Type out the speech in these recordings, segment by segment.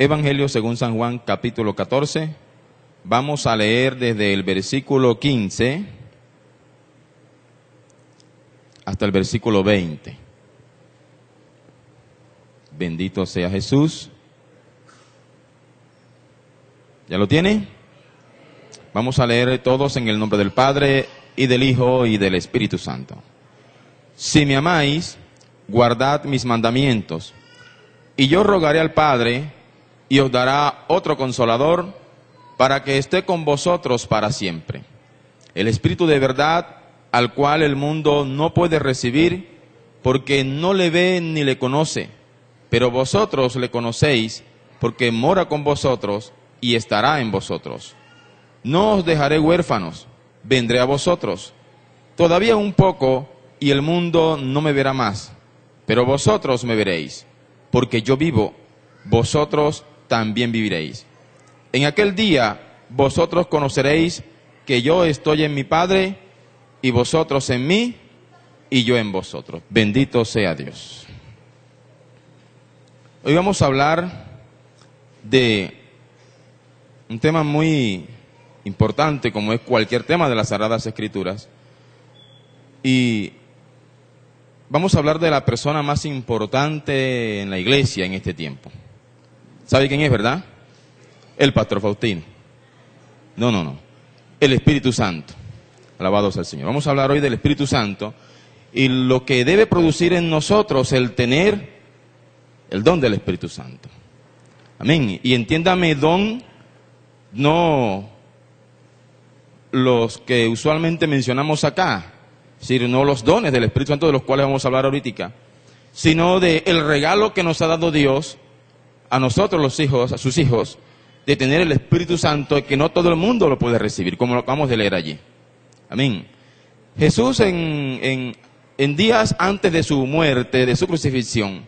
Evangelio según San Juan, capítulo 14. Vamos a leer desde el versículo 15 hasta el versículo 20. Bendito sea Jesús. ¿Ya lo tiene? Vamos a leer todos en el nombre del Padre, y del Hijo, y del Espíritu Santo. Si me amáis, guardad mis mandamientos, y yo rogaré al Padre, y os dará otro Consolador, para que esté con vosotros para siempre. El Espíritu de verdad, al cual el mundo no puede recibir, porque no le ve ni le conoce, pero vosotros le conocéis, porque mora con vosotros y estará en vosotros. No os dejaré huérfanos, vendré a vosotros. Todavía un poco, y el mundo no me verá más, pero vosotros me veréis, porque yo vivo, vosotros también viviréis. En aquel día vosotros conoceréis que yo estoy en mi Padre, y vosotros en mí, y yo en vosotros. Bendito sea Dios. Hoy vamos a hablar de un tema muy importante, como es cualquier tema de las Sagradas Escrituras. Y vamos a hablar de la persona más importante en la iglesia en este tiempo. ¿Sabe quién es, verdad? El pastor Faustino. No. El Espíritu Santo. Alabado sea el Señor. Vamos a hablar hoy del Espíritu Santo y lo que debe producir en nosotros el tener el don del Espíritu Santo. Amén. Y entiéndame, don, no los que usualmente mencionamos acá, es decir, no los dones del Espíritu Santo de los cuales vamos a hablar ahorita, sino de el regalo que nos ha dado Dios a nosotros los hijos, a sus hijos, de tener el Espíritu Santo, que no todo el mundo lo puede recibir, como lo acabamos de leer allí. Amén. Jesús en días antes de su muerte, de su crucifixión,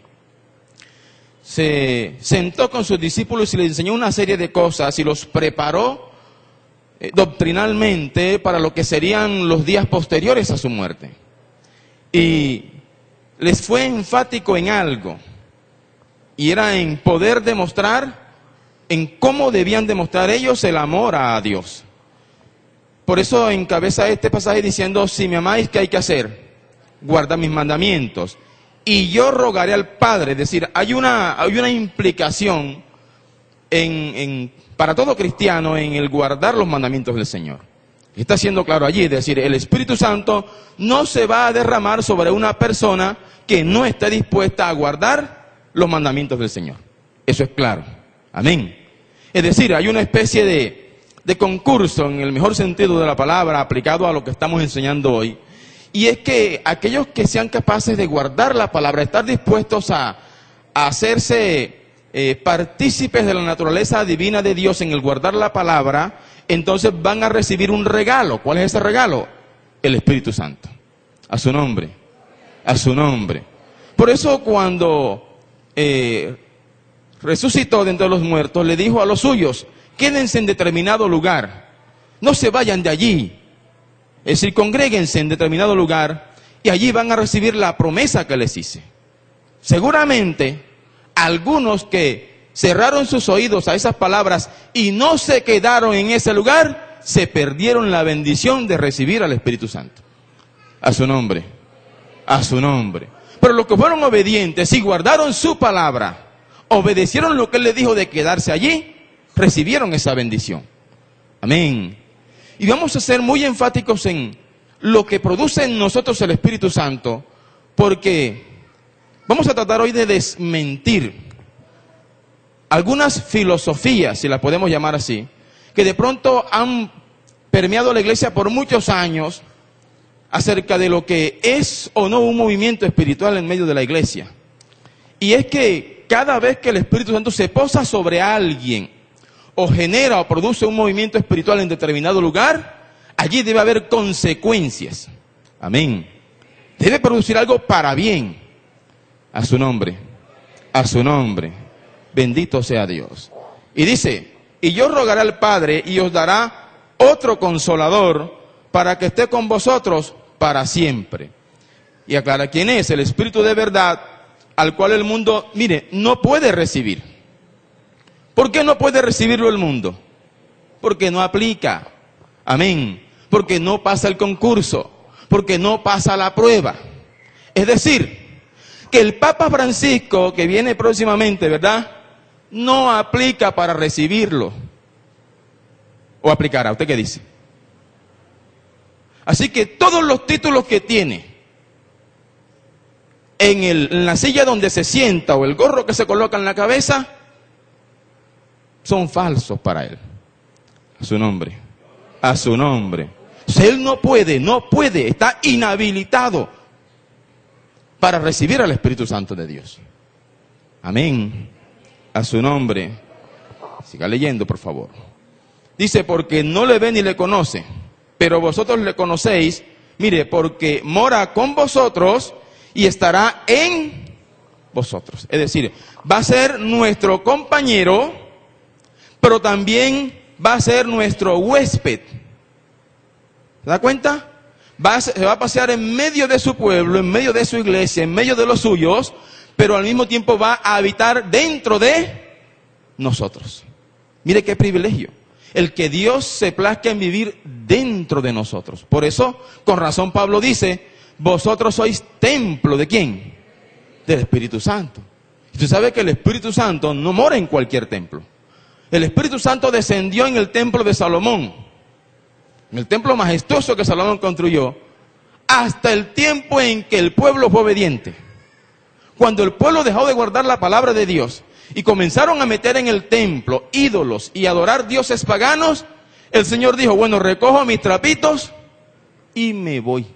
se sentó con sus discípulos y les enseñó una serie de cosas y los preparó doctrinalmente para lo que serían los días posteriores a su muerte. Y les fue enfático en algo, y era en poder demostrar, en cómo debían demostrar ellos el amor a Dios. Por eso encabeza este pasaje diciendo: si me amáis, ¿qué hay que hacer? Guardad mis mandamientos, y yo rogaré al Padre. Es decir, hay una implicación para todo cristiano en el guardar los mandamientos del Señor. Está siendo claro allí, es decir, el Espíritu Santo no se va a derramar sobre una persona que no esté dispuesta a guardar los mandamientos del Señor. Eso es claro. Amén. Es decir, hay una especie de concurso, en el mejor sentido de la palabra, aplicado a lo que estamos enseñando hoy. Y es que aquellos que sean capaces de guardar la palabra, estar dispuestos a hacerse partícipes de la naturaleza divina de Dios en el guardar la palabra, entonces van a recibir un regalo. ¿Cuál es ese regalo? El Espíritu Santo. A su nombre. A su nombre. Por eso cuando resucitó de entre los muertos, le dijo a los suyos: quédense en determinado lugar, no se vayan de allí. Es decir, congréguense en determinado lugar y allí van a recibir la promesa que les hice. Seguramente algunos que cerraron sus oídos a esas palabras y no se quedaron en ese lugar, se perdieron la bendición de recibir al Espíritu Santo. A su nombre, a su nombre. Pero los que fueron obedientes y guardaron su palabra, obedecieron lo que Él les dijo de quedarse allí, recibieron esa bendición. Amén. Y vamos a ser muy enfáticos en lo que produce en nosotros el Espíritu Santo, porque vamos a tratar hoy de desmentir algunas filosofías, si las podemos llamar así, que de pronto han permeado la iglesia por muchos años acerca de lo que es o no un movimiento espiritual en medio de la iglesia. Y es que cada vez que el Espíritu Santo se posa sobre alguien, o genera o produce un movimiento espiritual en determinado lugar, allí debe haber consecuencias. Amén. Debe producir algo para bien. A su nombre. A su nombre. Bendito sea Dios. Y dice: y yo rogaré al Padre y os dará otro Consolador para que esté con vosotros para siempre. Y aclara quién es: el Espíritu de verdad, al cual el mundo, mire, no puede recibir. ¿Por qué no puede recibirlo el mundo? Porque no aplica. Amén. Porque no pasa el concurso. Porque no pasa la prueba. Es decir, que el Papa Francisco, que viene próximamente, ¿verdad?, no aplica para recibirlo. ¿O aplicará? ¿Usted qué dice? Así que todos los títulos que tiene en la silla donde se sienta o el gorro que se coloca en la cabeza son falsos para él. A su nombre. A su nombre. Si él no puede, está inhabilitado para recibir al Espíritu Santo de Dios. Amén. A su nombre. Siga leyendo, por favor. Dice, porque no le ve ni le conoce, pero vosotros le conocéis, mire, porque mora con vosotros y estará en vosotros. Es decir, va a ser nuestro compañero, pero también va a ser nuestro huésped. ¿Se da cuenta? Se va a pasear en medio de su pueblo, en medio de su iglesia, en medio de los suyos, pero al mismo tiempo va a habitar dentro de nosotros. Mire qué privilegio. El que Dios se plazca en vivir dentro de nosotros. Por eso, con razón Pablo dice, vosotros sois templo ¿de quién? Del Espíritu Santo. Y tú sabes que el Espíritu Santo no mora en cualquier templo. El Espíritu Santo descendió en el templo de Salomón, en el templo majestuoso que Salomón construyó, hasta el tiempo en que el pueblo fue obediente. Cuando el pueblo dejó de guardar la palabra de Dios y comenzaron a meter en el templo ídolos y adorar dioses paganos, el Señor dijo, bueno, recojo mis trapitos y me voy.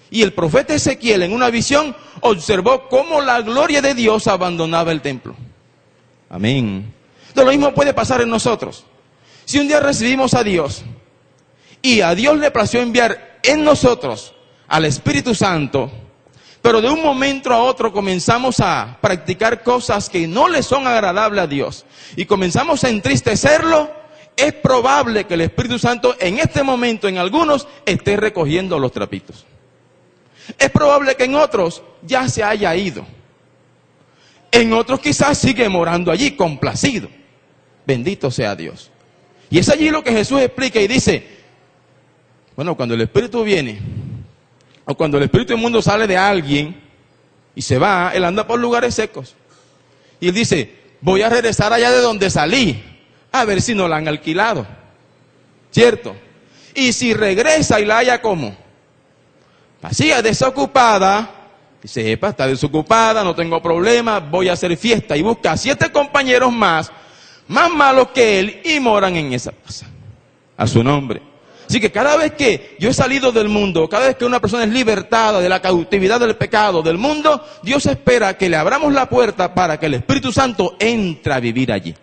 Y el profeta Ezequiel en una visión observó cómo la gloria de Dios abandonaba el templo. Amén. Entonces lo mismo puede pasar en nosotros. Si un día recibimos a Dios y a Dios le plació enviar en nosotros al Espíritu Santo, pero de un momento a otro comenzamos a practicar cosas que no le son agradables a Dios y comenzamos a entristecerlo, es probable que el Espíritu Santo en este momento en algunos esté recogiendo los trapitos. Es probable que en otros ya se haya ido. En otros quizás sigue morando allí, complacido. Bendito sea Dios. Y es allí lo que Jesús explica y dice, bueno, cuando el Espíritu viene, o cuando el Espíritu inmundo sale de alguien y se va, él anda por lugares secos. Y él dice, voy a regresar allá de donde salí, a ver si no la han alquilado. ¿Cierto? Y si regresa y la haya como vacía, desocupada, dice, epa, está desocupada, no tengo problema, voy a hacer fiesta. Y busca a 7 compañeros más malos que él, y moran en esa casa. A su nombre. Así que cada vez que yo he salido del mundo, cada vez que una persona es libertada de la cautividad del pecado, del mundo, Dios espera que le abramos la puerta para que el Espíritu Santo entre a vivir allí.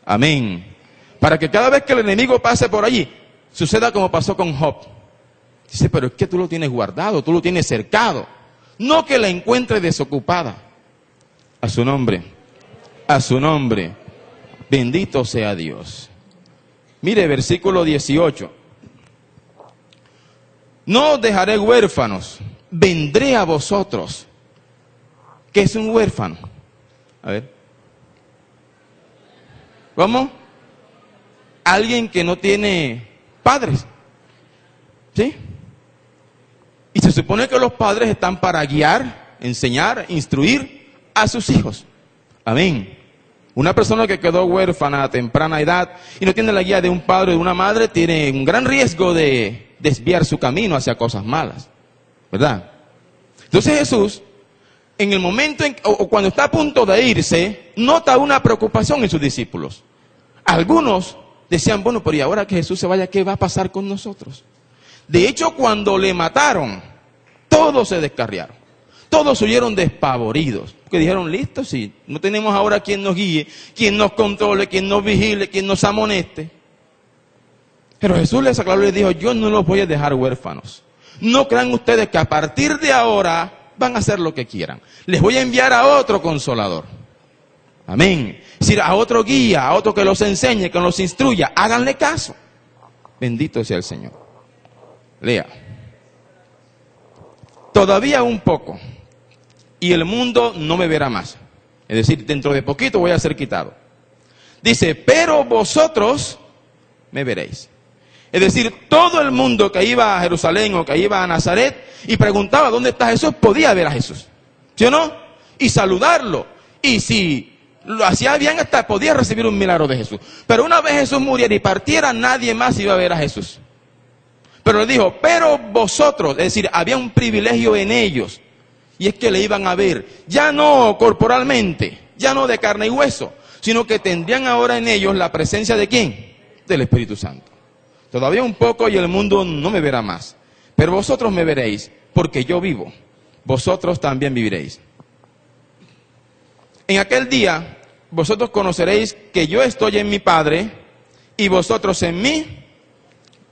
Amén. Para que cada vez que el enemigo pase por allí, suceda como pasó con Job. Dice, pero es que tú lo tienes guardado, tú lo tienes cercado. No que la encuentre desocupada. A su nombre. A su nombre. Bendito sea Dios. Mire, versículo 18. No os dejaré huérfanos, vendré a vosotros. ¿Qué es un huérfano? A ver. ¿Cómo? Alguien que no tiene padres. ¿Sí? Y se supone que los padres están para guiar, enseñar, instruir a sus hijos. Amén. Una persona que quedó huérfana a temprana edad y no tiene la guía de un padre o de una madre, tiene un gran riesgo de desviar su camino hacia cosas malas. ¿Verdad? Entonces Jesús, en el momento o cuando está a punto de irse, nota una preocupación en sus discípulos. Algunos decían, bueno, pero y ahora que Jesús se vaya, ¿qué va a pasar con nosotros? De hecho, cuando le mataron, todos se descarriaron. Todos huyeron despavoridos. Porque dijeron, listo, sí, no tenemos ahora quien nos guíe, quien nos controle, quien nos vigile, quien nos amoneste. Pero Jesús les aclaró y les dijo, yo no los voy a dejar huérfanos. No crean ustedes que a partir de ahora van a hacer lo que quieran. Les voy a enviar a otro consolador. Amén. Es decir, a otro guía, a otro que los enseñe, que los instruya. Háganle caso. Bendito sea el Señor. Lea. Todavía un poco, y el mundo no me verá más. Es decir, dentro de poquito voy a ser quitado. Dice, pero vosotros me veréis. Es decir, todo el mundo que iba a Jerusalén o que iba a Nazaret y preguntaba dónde está Jesús, podía ver a Jesús. ¿Sí o no? Y saludarlo. Y si lo hacía bien, hasta podía recibir un milagro de Jesús. Pero una vez Jesús muriera y partiera, nadie más iba a ver a Jesús. Pero le dijo, pero vosotros, es decir, había un privilegio en ellos. Y es que le iban a ver, ya no corporalmente, ya no de carne y hueso, sino que tendrían ahora en ellos la presencia de ¿quién? Del Espíritu Santo. Todavía un poco y el mundo no me verá más. Pero vosotros me veréis, porque yo vivo. Vosotros también viviréis. En aquel día, vosotros conoceréis que yo estoy en mi Padre, y vosotros en mí,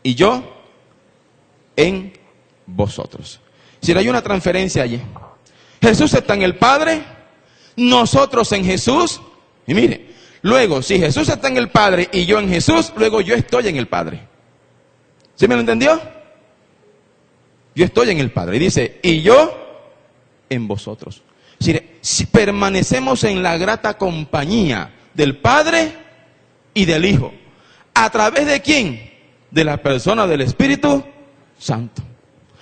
y yo en vosotros. Si hay una transferencia allí. Jesús está en el Padre, nosotros en Jesús, y mire, luego, si Jesús está en el Padre y yo en Jesús, luego yo estoy en el Padre. ¿Sí me lo entendió? Yo estoy en el Padre. Y dice, y yo en vosotros. Es decir, si permanecemos en la grata compañía del Padre y del Hijo. ¿A través de quién? De la persona del Espíritu Santo.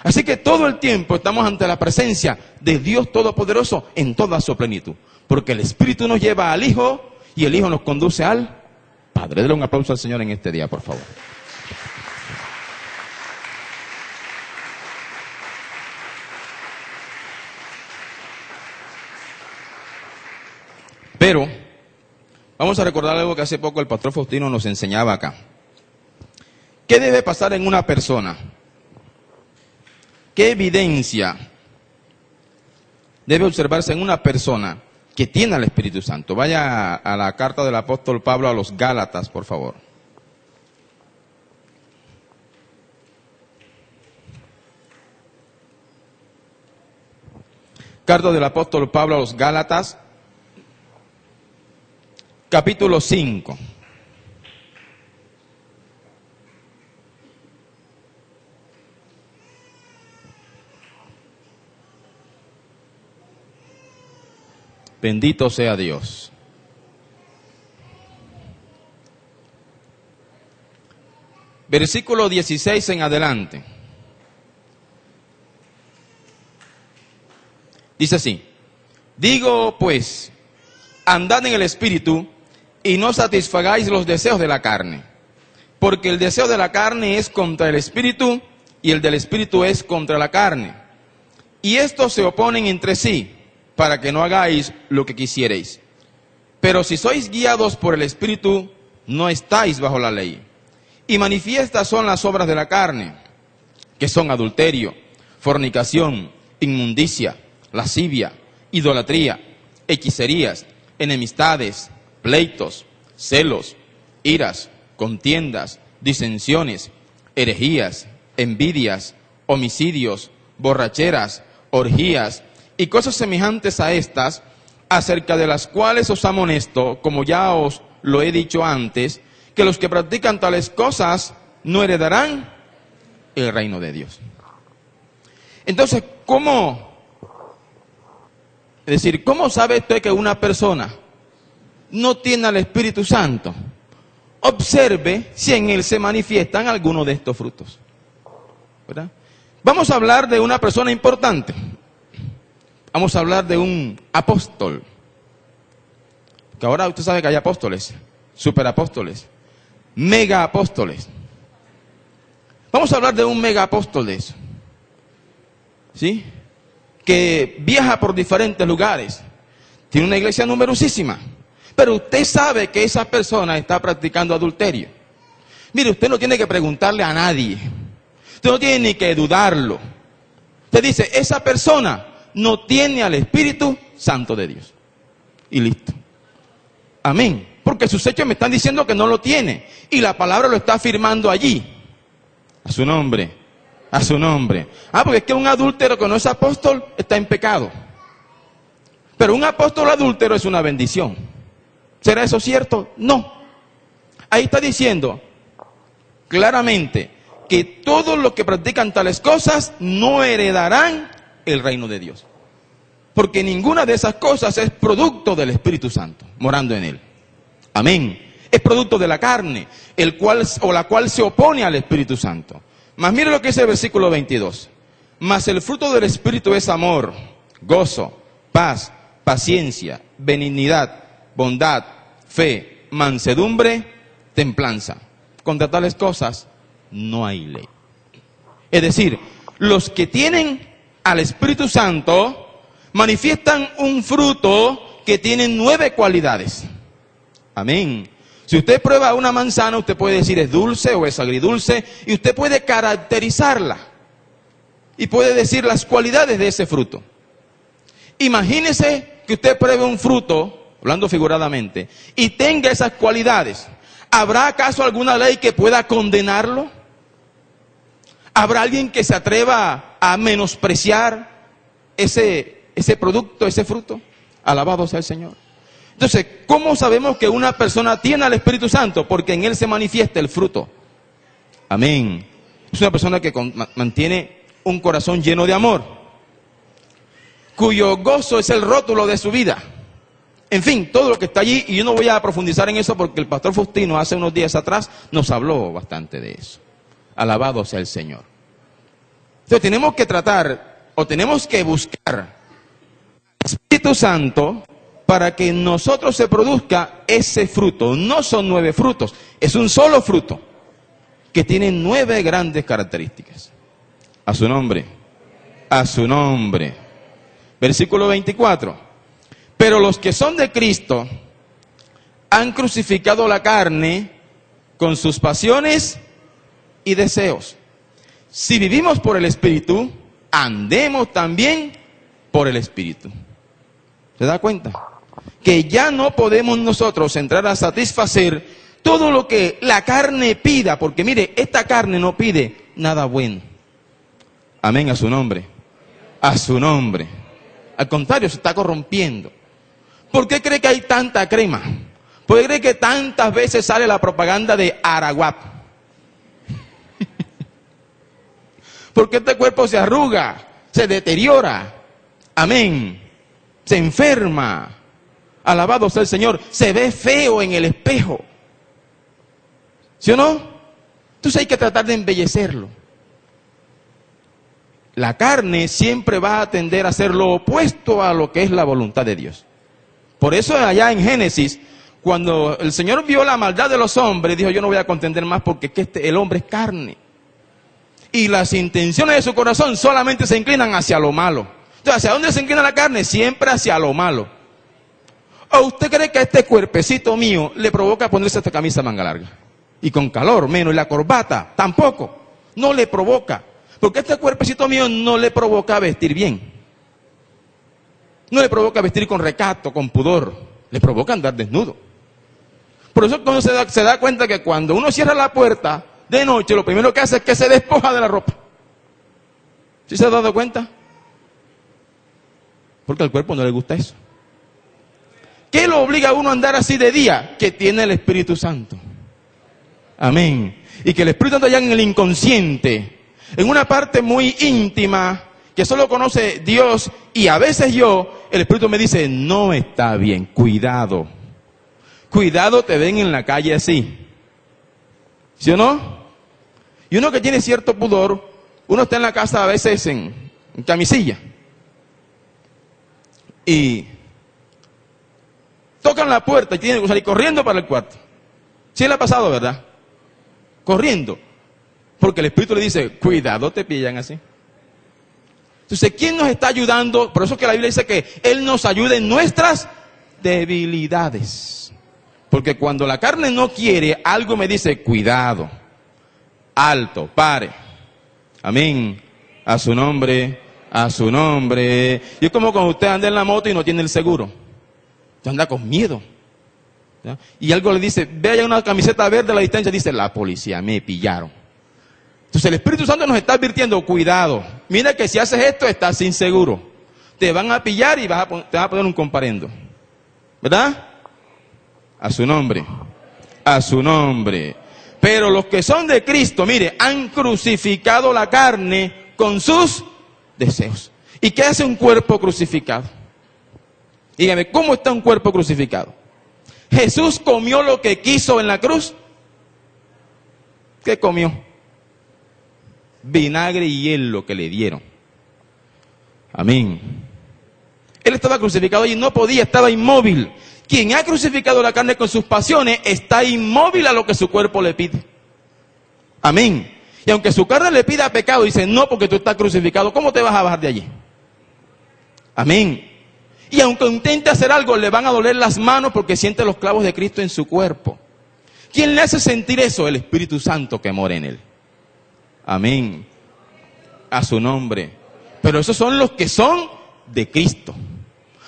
Así que todo el tiempo estamos ante la presencia de Dios Todopoderoso en toda su plenitud. Porque el Espíritu nos lleva al Hijo y el Hijo nos conduce al Padre. Denle un aplauso al Señor en este día, por favor. Pero vamos a recordar algo que hace poco el pastor Faustino nos enseñaba acá. ¿Qué debe pasar en una persona? ¿Qué evidencia debe observarse en una persona que tiene al Espíritu Santo? Vaya a la carta del apóstol Pablo a los Gálatas, por favor. Carta del apóstol Pablo a los Gálatas, capítulo 5. Bendito sea Dios. Versículo 16 en adelante. Dice así: digo pues, andad en el Espíritu y no satisfagáis los deseos de la carne, porque el deseo de la carne es contra el Espíritu y el del Espíritu es contra la carne. Y estos se oponen entre sí, para que no hagáis lo que quisierais. Pero si sois guiados por el Espíritu, no estáis bajo la ley. Y manifiestas son las obras de la carne, que son adulterio, fornicación, inmundicia, lascivia, idolatría, hechicerías, enemistades, pleitos, celos, iras, contiendas, disensiones, herejías, envidias, homicidios, borracheras, orgías y cosas semejantes a estas, acerca de las cuales os amonesto, como ya os lo he dicho antes, que los que practican tales cosas no heredarán el reino de Dios. Entonces, ¿cómo? Es decir, ¿cómo sabe usted que una persona no tiene al Espíritu Santo? Observe si en él se manifiestan algunos de estos frutos, ¿verdad? Vamos a hablar de una persona importante. Vamos a hablar de un apóstol. Que ahora usted sabe que hay apóstoles, superapóstoles, mega apóstoles. Vamos a hablar de un mega apóstol de eso. ¿Sí? Que viaja por diferentes lugares. Tiene una iglesia numerosísima. Pero usted sabe que esa persona está practicando adulterio. Mire, usted no tiene que preguntarle a nadie. Usted no tiene ni que dudarlo. Usted dice, esa persona no tiene al Espíritu Santo de Dios. Y listo. Amén. Porque sus hechos me están diciendo que no lo tiene. Y la palabra lo está afirmando allí. A su nombre. A su nombre. Porque es que un adúltero que no es apóstol está en pecado. Pero un apóstol adúltero es una bendición. ¿Será eso cierto? No. Ahí está diciendo claramente que todos los que practican tales cosas no heredarán el reino de Dios. Porque ninguna de esas cosas es producto del Espíritu Santo, morando en él. Amén. es producto de la carne, la cual se opone al Espíritu Santo. Mas mire lo que dice el versículo 22. Mas el fruto del Espíritu es amor, gozo, paz, paciencia, benignidad, bondad, fe, mansedumbre, templanza. Contra tales cosas no hay ley. Es decir, los que tienen al Espíritu Santo manifiestan un fruto que tiene 9 cualidades. Amén. Si usted prueba una manzana, usted puede decir es dulce o es agridulce, y usted puede caracterizarla y puede decir las cualidades de ese fruto. Imagínese que usted pruebe un fruto, hablando figuradamente, y tenga esas cualidades. ¿Habrá acaso alguna ley que pueda condenarlo? ¿Habrá alguien que se atreva a menospreciar ese producto, ese fruto? Alabado sea el Señor. Entonces, ¿cómo sabemos que una persona tiene al Espíritu Santo? Porque en él se manifiesta el fruto. Amén. Es una persona que mantiene un corazón lleno de amor, cuyo gozo es el rótulo de su vida. En fin, todo lo que está allí, y yo no voy a profundizar en eso porque el pastor Faustino hace unos días atrás nos habló bastante de eso. Alabado sea el Señor. Entonces tenemos que tratar, o tenemos que buscar al Espíritu Santo para que en nosotros se produzca ese fruto. No son 9 frutos, es un solo fruto que tiene 9 grandes características. A su nombre, a su nombre. Versículo 24. Pero los que son de Cristo han crucificado la carne con sus pasiones y deseos. Si vivimos por el Espíritu, andemos también por el Espíritu. ¿Se da cuenta? Que ya no podemos nosotros entrar a satisfacer todo lo que la carne pida, porque mire, esta carne no pide nada bueno. Amén, a su nombre. A su nombre. Al contrario, se está corrompiendo. ¿Por qué cree que hay tanta crema? ¿Por qué cree que tantas veces sale la propaganda de Araguap? Porque este cuerpo se arruga, se deteriora. Amén. Se enferma. Alabado sea el Señor. Se ve feo en el espejo. ¿Sí o no? Entonces hay que tratar de embellecerlo. La carne siempre va a tender a ser lo opuesto a lo que es la voluntad de Dios. Por eso allá en Génesis, cuando el Señor vio la maldad de los hombres, dijo, yo no voy a contender más porque el hombre es carne. Y las intenciones de su corazón solamente se inclinan hacia lo malo. Entonces, ¿hacia dónde se inclina la carne? Siempre hacia lo malo. ¿O usted cree que a este cuerpecito mío le provoca ponerse esta camisa manga larga? Y con calor, menos, y la corbata, tampoco. No le provoca. Porque este cuerpecito mío no le provoca vestir bien. No le provoca vestir con recato, con pudor. Le provoca andar desnudo. Por eso cuando se da cuenta que cuando uno cierra la puerta de noche, lo primero que hace es que se despoja de la ropa. ¿Sí se ha dado cuenta? Porque al cuerpo no le gusta eso. ¿Qué lo obliga a uno a andar así de día? Que tiene el Espíritu Santo. Amén. Y que el Espíritu Santo allá en el inconsciente, en una parte muy íntima, que solo conoce Dios, y a veces el Espíritu me dice, no está bien, cuidado. Cuidado, te ven en la calle así. ¿Sí o no? Y uno que tiene cierto pudor, uno está en la casa a veces en camisilla. Y tocan la puerta y tienen que salir corriendo para el cuarto. Sí le ha pasado, ¿verdad? Corriendo. Porque el Espíritu le dice, cuidado, te pillan así. Entonces, ¿quién nos está ayudando? Por eso que la Biblia dice que Él nos ayuda en nuestras debilidades. Porque cuando la carne no quiere, algo me dice, cuidado, alto, pare. Amén. A su nombre, a su nombre. Y es como cuando usted anda en la moto y no tiene el seguro. Usted anda con miedo. ¿Ya? Y algo le dice, ve allá una camiseta verde a la distancia, dice, la policía, me pillaron. Entonces el Espíritu Santo nos está advirtiendo, cuidado, mira que si haces esto estás inseguro. Te van a pillar y te vas a poner un comparendo. ¿Verdad? A su nombre, a su nombre. Pero los que son de Cristo, mire, han crucificado la carne con sus deseos. ¿Y qué hace un cuerpo crucificado? Dígame, ¿cómo está un cuerpo crucificado? ¿Jesús comió lo que quiso en la cruz? ¿Qué comió? Vinagre y hielo que le dieron. Amén. Él estaba crucificado y no podía, estaba inmóvil. Quien ha crucificado la carne con sus pasiones está inmóvil a lo que su cuerpo le pide. Amén. Y aunque su carne le pida pecado, dice, no, porque tú estás crucificado, ¿cómo te vas a bajar de allí? Amén. Y aunque intente hacer algo, le van a doler las manos porque siente los clavos de Cristo en su cuerpo. ¿Quién le hace sentir eso? El Espíritu Santo que mora en él. Amén. A su nombre. Pero esos son los que son de Cristo.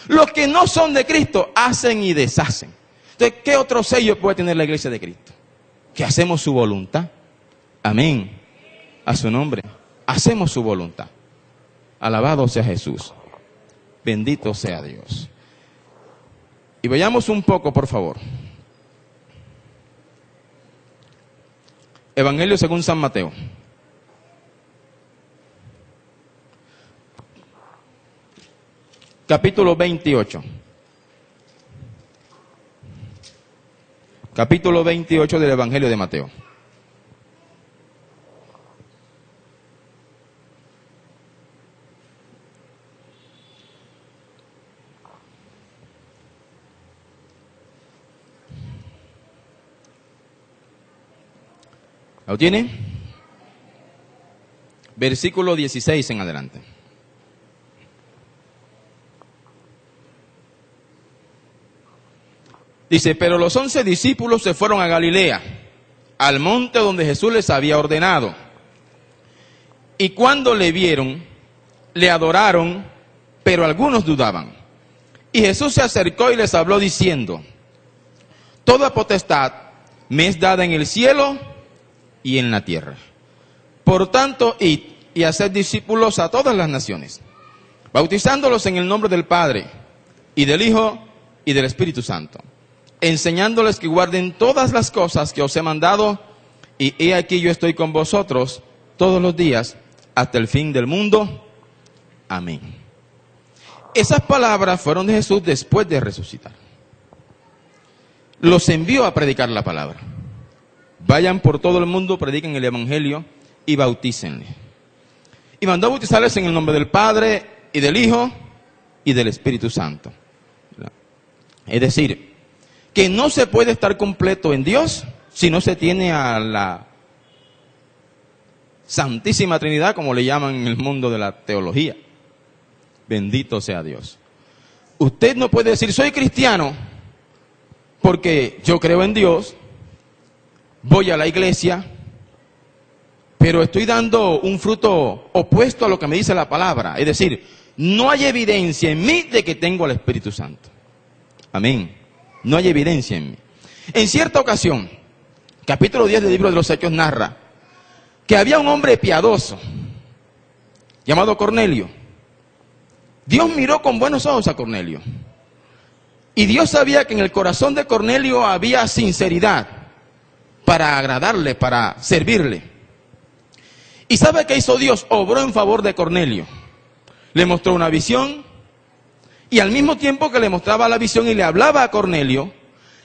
Los que no son de Cristo hacen y deshacen. Entonces, ¿qué otro sello puede tener la iglesia de Cristo? Que hacemos su voluntad. Amén. A su nombre. Hacemos su voluntad. Alabado sea Jesús. Bendito sea Dios. Y vayamos un poco, por favor. Evangelio según San Mateo. Capítulo 28. Capítulo 28 del Evangelio de Mateo. ¿Lo tiene? Versículo 16 en adelante. Dice, pero los 11 discípulos se fueron a Galilea, al monte donde Jesús les había ordenado. Y cuando le vieron, le adoraron, pero algunos dudaban. Y Jesús se acercó y les habló diciendo, toda potestad me es dada en el cielo y en la tierra. Por tanto, id y haced discípulos a todas las naciones, bautizándolos en el nombre del Padre, y del Hijo, y del Espíritu Santo, enseñándoles que guarden todas las cosas que os he mandado, y he aquí yo estoy con vosotros todos los días, hasta el fin del mundo. Amén. Esas palabras fueron de Jesús después de resucitar. Los envió a predicar la palabra. Vayan por todo el mundo, prediquen el Evangelio y bautícenle. Y mandó a bautizarles en el nombre del Padre, y del Hijo, y del Espíritu Santo. Es decir, que no se puede estar completo en Dios si no se tiene a la Santísima Trinidad, como le llaman en el mundo de la teología. Bendito sea Dios. Usted no puede decir, soy cristiano, porque yo creo en Dios, voy a la iglesia, pero estoy dando un fruto opuesto a lo que me dice la palabra. Es decir, no hay evidencia en mí de que tengo al Espíritu Santo. Amén. No hay evidencia en mí. En cierta ocasión, capítulo 10 del libro de los Hechos narra que había un hombre piadoso llamado Cornelio. Dios miró con buenos ojos a Cornelio. Y Dios sabía que en el corazón de Cornelio había sinceridad para agradarle, para servirle. ¿Y sabe qué hizo Dios? Obró en favor de Cornelio. Le mostró una visión. Y al mismo tiempo que le mostraba la visión y le hablaba a Cornelio,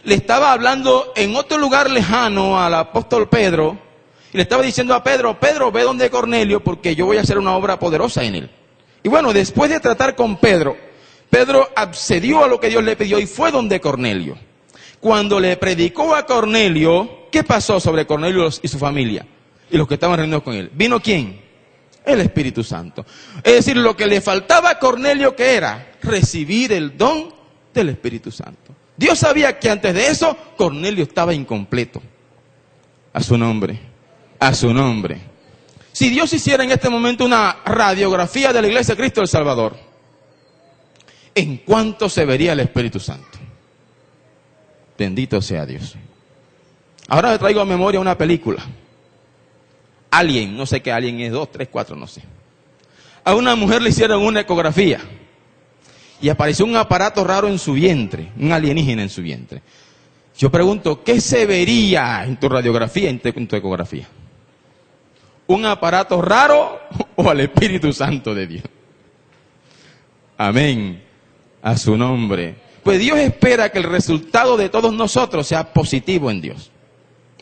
le estaba hablando en otro lugar lejano al apóstol Pedro, y le estaba diciendo a Pedro, Pedro, ve donde Cornelio, porque yo voy a hacer una obra poderosa en él. Y bueno, después de tratar con Pedro, Pedro accedió a lo que Dios le pidió y fue donde Cornelio. Cuando le predicó a Cornelio, ¿qué pasó sobre Cornelio y su familia? Y los que estaban reunidos con él. ¿Vino quién? El Espíritu Santo. Es decir, lo que le faltaba a Cornelio, ¿qué era? Recibir el don del Espíritu Santo. Dios sabía que antes de eso, Cornelio estaba incompleto. A su nombre. A su nombre. Si Dios hiciera en este momento una radiografía de la Iglesia de Cristo del Salvador, ¿en cuánto se vería el Espíritu Santo? Bendito sea Dios. Ahora le traigo a memoria una película. Alien, no sé qué Alien es, 2, 3, 4, no sé. A una mujer le hicieron una ecografía y apareció un aparato raro en su vientre, un alienígena en su vientre. Yo pregunto, ¿qué se vería en tu radiografía, en tu ecografía? ¿Un aparato raro o al Espíritu Santo de Dios? Amén. A su nombre. Pues Dios espera que el resultado de todos nosotros sea positivo en Dios.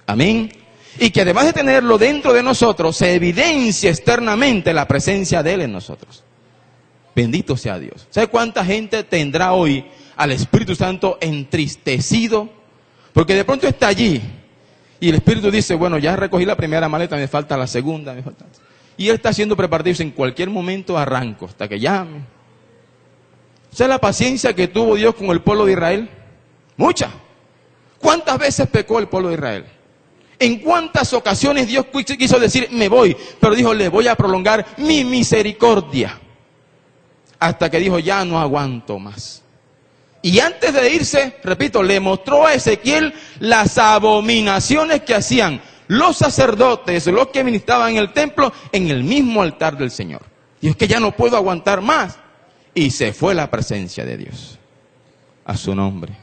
Amén. Y que además de tenerlo dentro de nosotros, se evidencia externamente la presencia de Él en nosotros. Bendito sea Dios. ¿Sabe cuánta gente tendrá hoy al Espíritu Santo entristecido? Porque de pronto está allí y el Espíritu dice, bueno, ya recogí la primera maleta, me falta la segunda, me falta... Y Él está haciendo preparativos, en cualquier momento arranco, hasta que llame. ¿Sabe la paciencia que tuvo Dios con el pueblo de Israel? Mucha. ¿Cuántas veces pecó el pueblo de Israel? ¿En cuántas ocasiones Dios quiso decir, me voy? Pero dijo, le voy a prolongar mi misericordia. Hasta que dijo, ya no aguanto más. Y antes de irse, repito, le mostró a Ezequiel las abominaciones que hacían los sacerdotes, los que ministraban en el templo, en el mismo altar del Señor. Dijo, es que ya no puedo aguantar más. Y se fue la presencia de Dios. A su nombre.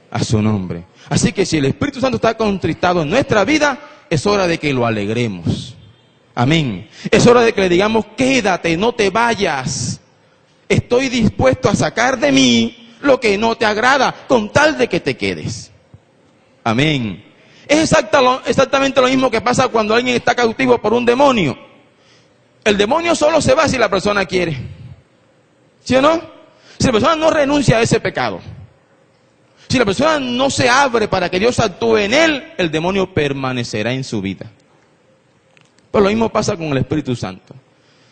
A su nombre. Así que si el Espíritu Santo está contristado en nuestra vida, es hora de que lo alegremos. Amén. Es hora de que le digamos, quédate, no te vayas. Estoy dispuesto a sacar de mí lo que no te agrada, con tal de que te quedes. Amén. Es exactamente lo mismo que pasa cuando alguien está cautivo por un demonio. El demonio solo se va si la persona quiere. ¿Sí o no? Si la persona no renuncia a ese pecado, si la persona no se abre para que Dios actúe en él, el demonio permanecerá en su vida. Pero lo mismo pasa con el Espíritu Santo.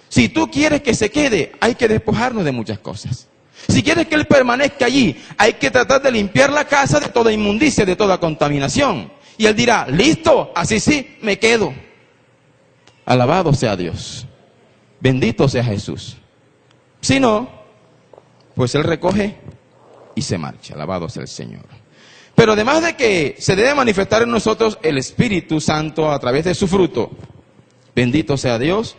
Si tú quieres que se quede, hay que despojarnos de muchas cosas. Si quieres que Él permanezca allí, hay que tratar de limpiar la casa de toda inmundicia, de toda contaminación. Y Él dirá, listo, así sí, me quedo. Alabado sea Dios. Bendito sea Jesús. Si no, pues Él recoge y se marcha. Alabado sea el Señor. Pero además de que se debe manifestar en nosotros el Espíritu Santo a través de su fruto, bendito sea Dios.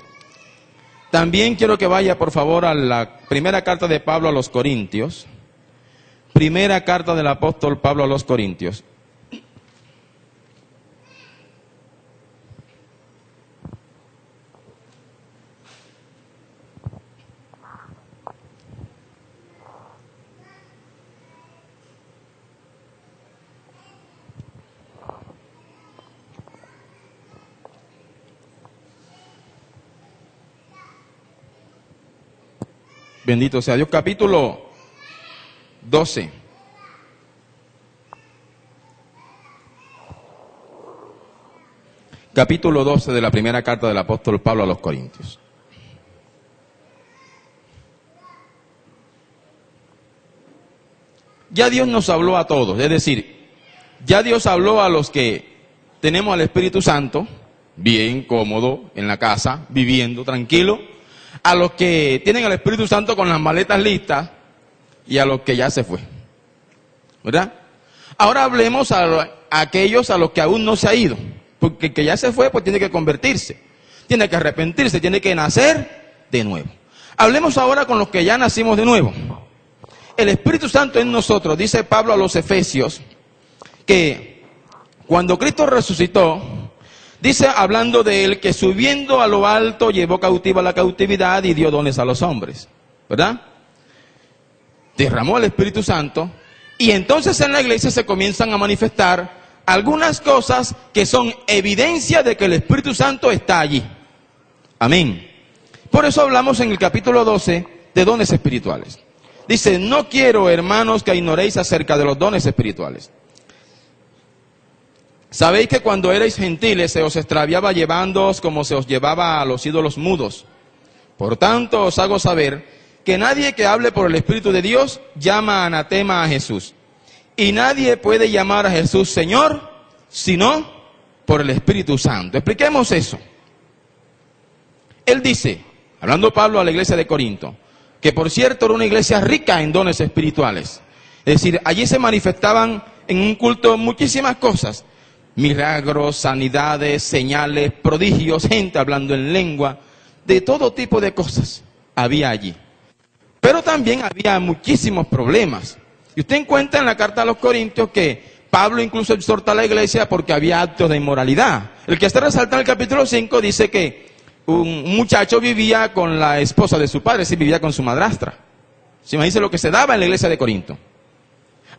También quiero que vaya, por favor, a la primera carta de Pablo a los Corintios. Primera carta del apóstol Pablo a los Corintios. Bendito sea Dios, capítulo 12. Capítulo 12 de la primera carta del apóstol Pablo a los Corintios. Ya Dios nos habló a todos, es decir, ya Dios habló a los que tenemos al Espíritu Santo, bien cómodo, en la casa, viviendo tranquilo, a los que tienen al Espíritu Santo con las maletas listas y a los que ya se fue, ¿verdad? Ahora hablemos a aquellos a los que aún no se ha ido, porque el que ya se fue pues tiene que convertirse, tiene que arrepentirse, tiene que nacer de nuevo. Hablemos ahora con los que ya nacimos de nuevo. El Espíritu Santo en nosotros, dice Pablo a los Efesios, que cuando Cristo resucitó, dice, hablando de Él, que subiendo a lo alto llevó cautiva la cautividad y dio dones a los hombres, ¿verdad? Derramó el Espíritu Santo y entonces en la iglesia se comienzan a manifestar algunas cosas que son evidencia de que el Espíritu Santo está allí. Amén. Por eso hablamos en el capítulo 12 de dones espirituales. Dice, no quiero, hermanos, que ignoréis acerca de los dones espirituales. Sabéis que cuando erais gentiles se os extraviaba llevándoos como se os llevaba a los ídolos mudos. Por tanto os hago saber que nadie que hable por el Espíritu de Dios llama anatema a Jesús. Y nadie puede llamar a Jesús Señor, sino por el Espíritu Santo. Expliquemos eso. Él dice, hablando Pablo a la iglesia de Corinto, que por cierto era una iglesia rica en dones espirituales. Es decir, allí se manifestaban en un culto muchísimas cosas. Milagros, sanidades, señales, prodigios, gente hablando en lengua, de todo tipo de cosas había allí. Pero también había muchísimos problemas. Y usted encuentra en la carta a los Corintios que Pablo incluso exhorta a la iglesia porque había actos de inmoralidad. El que está resaltando el capítulo 5 dice que un muchacho vivía con la esposa de su padre, sí, vivía con su madrastra. Se imagínense lo que se daba en la iglesia de Corinto.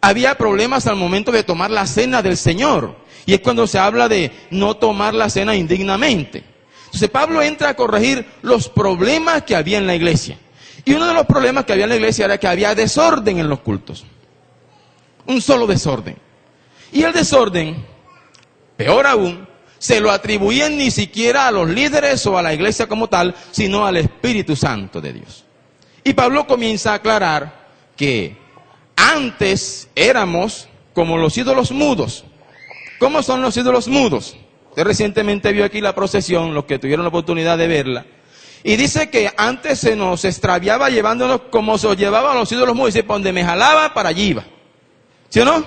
Había problemas al momento de tomar la cena del Señor. Y es cuando se habla de no tomar la cena indignamente. Entonces Pablo entra a corregir los problemas que había en la iglesia. Y uno de los problemas que había en la iglesia era que había desorden en los cultos. Un solo desorden. Y el desorden, peor aún, se lo atribuían ni siquiera a los líderes o a la iglesia como tal, sino al Espíritu Santo de Dios. Y Pablo comienza a aclarar que antes éramos como los ídolos mudos. ¿Cómo son los ídolos mudos? Usted recientemente vio aquí la procesión, los que tuvieron la oportunidad de verla. Y dice que antes se nos extraviaba llevándonos como se llevaban los ídolos mudos. Dice, para donde me jalaba, para allí iba. ¿Sí o no?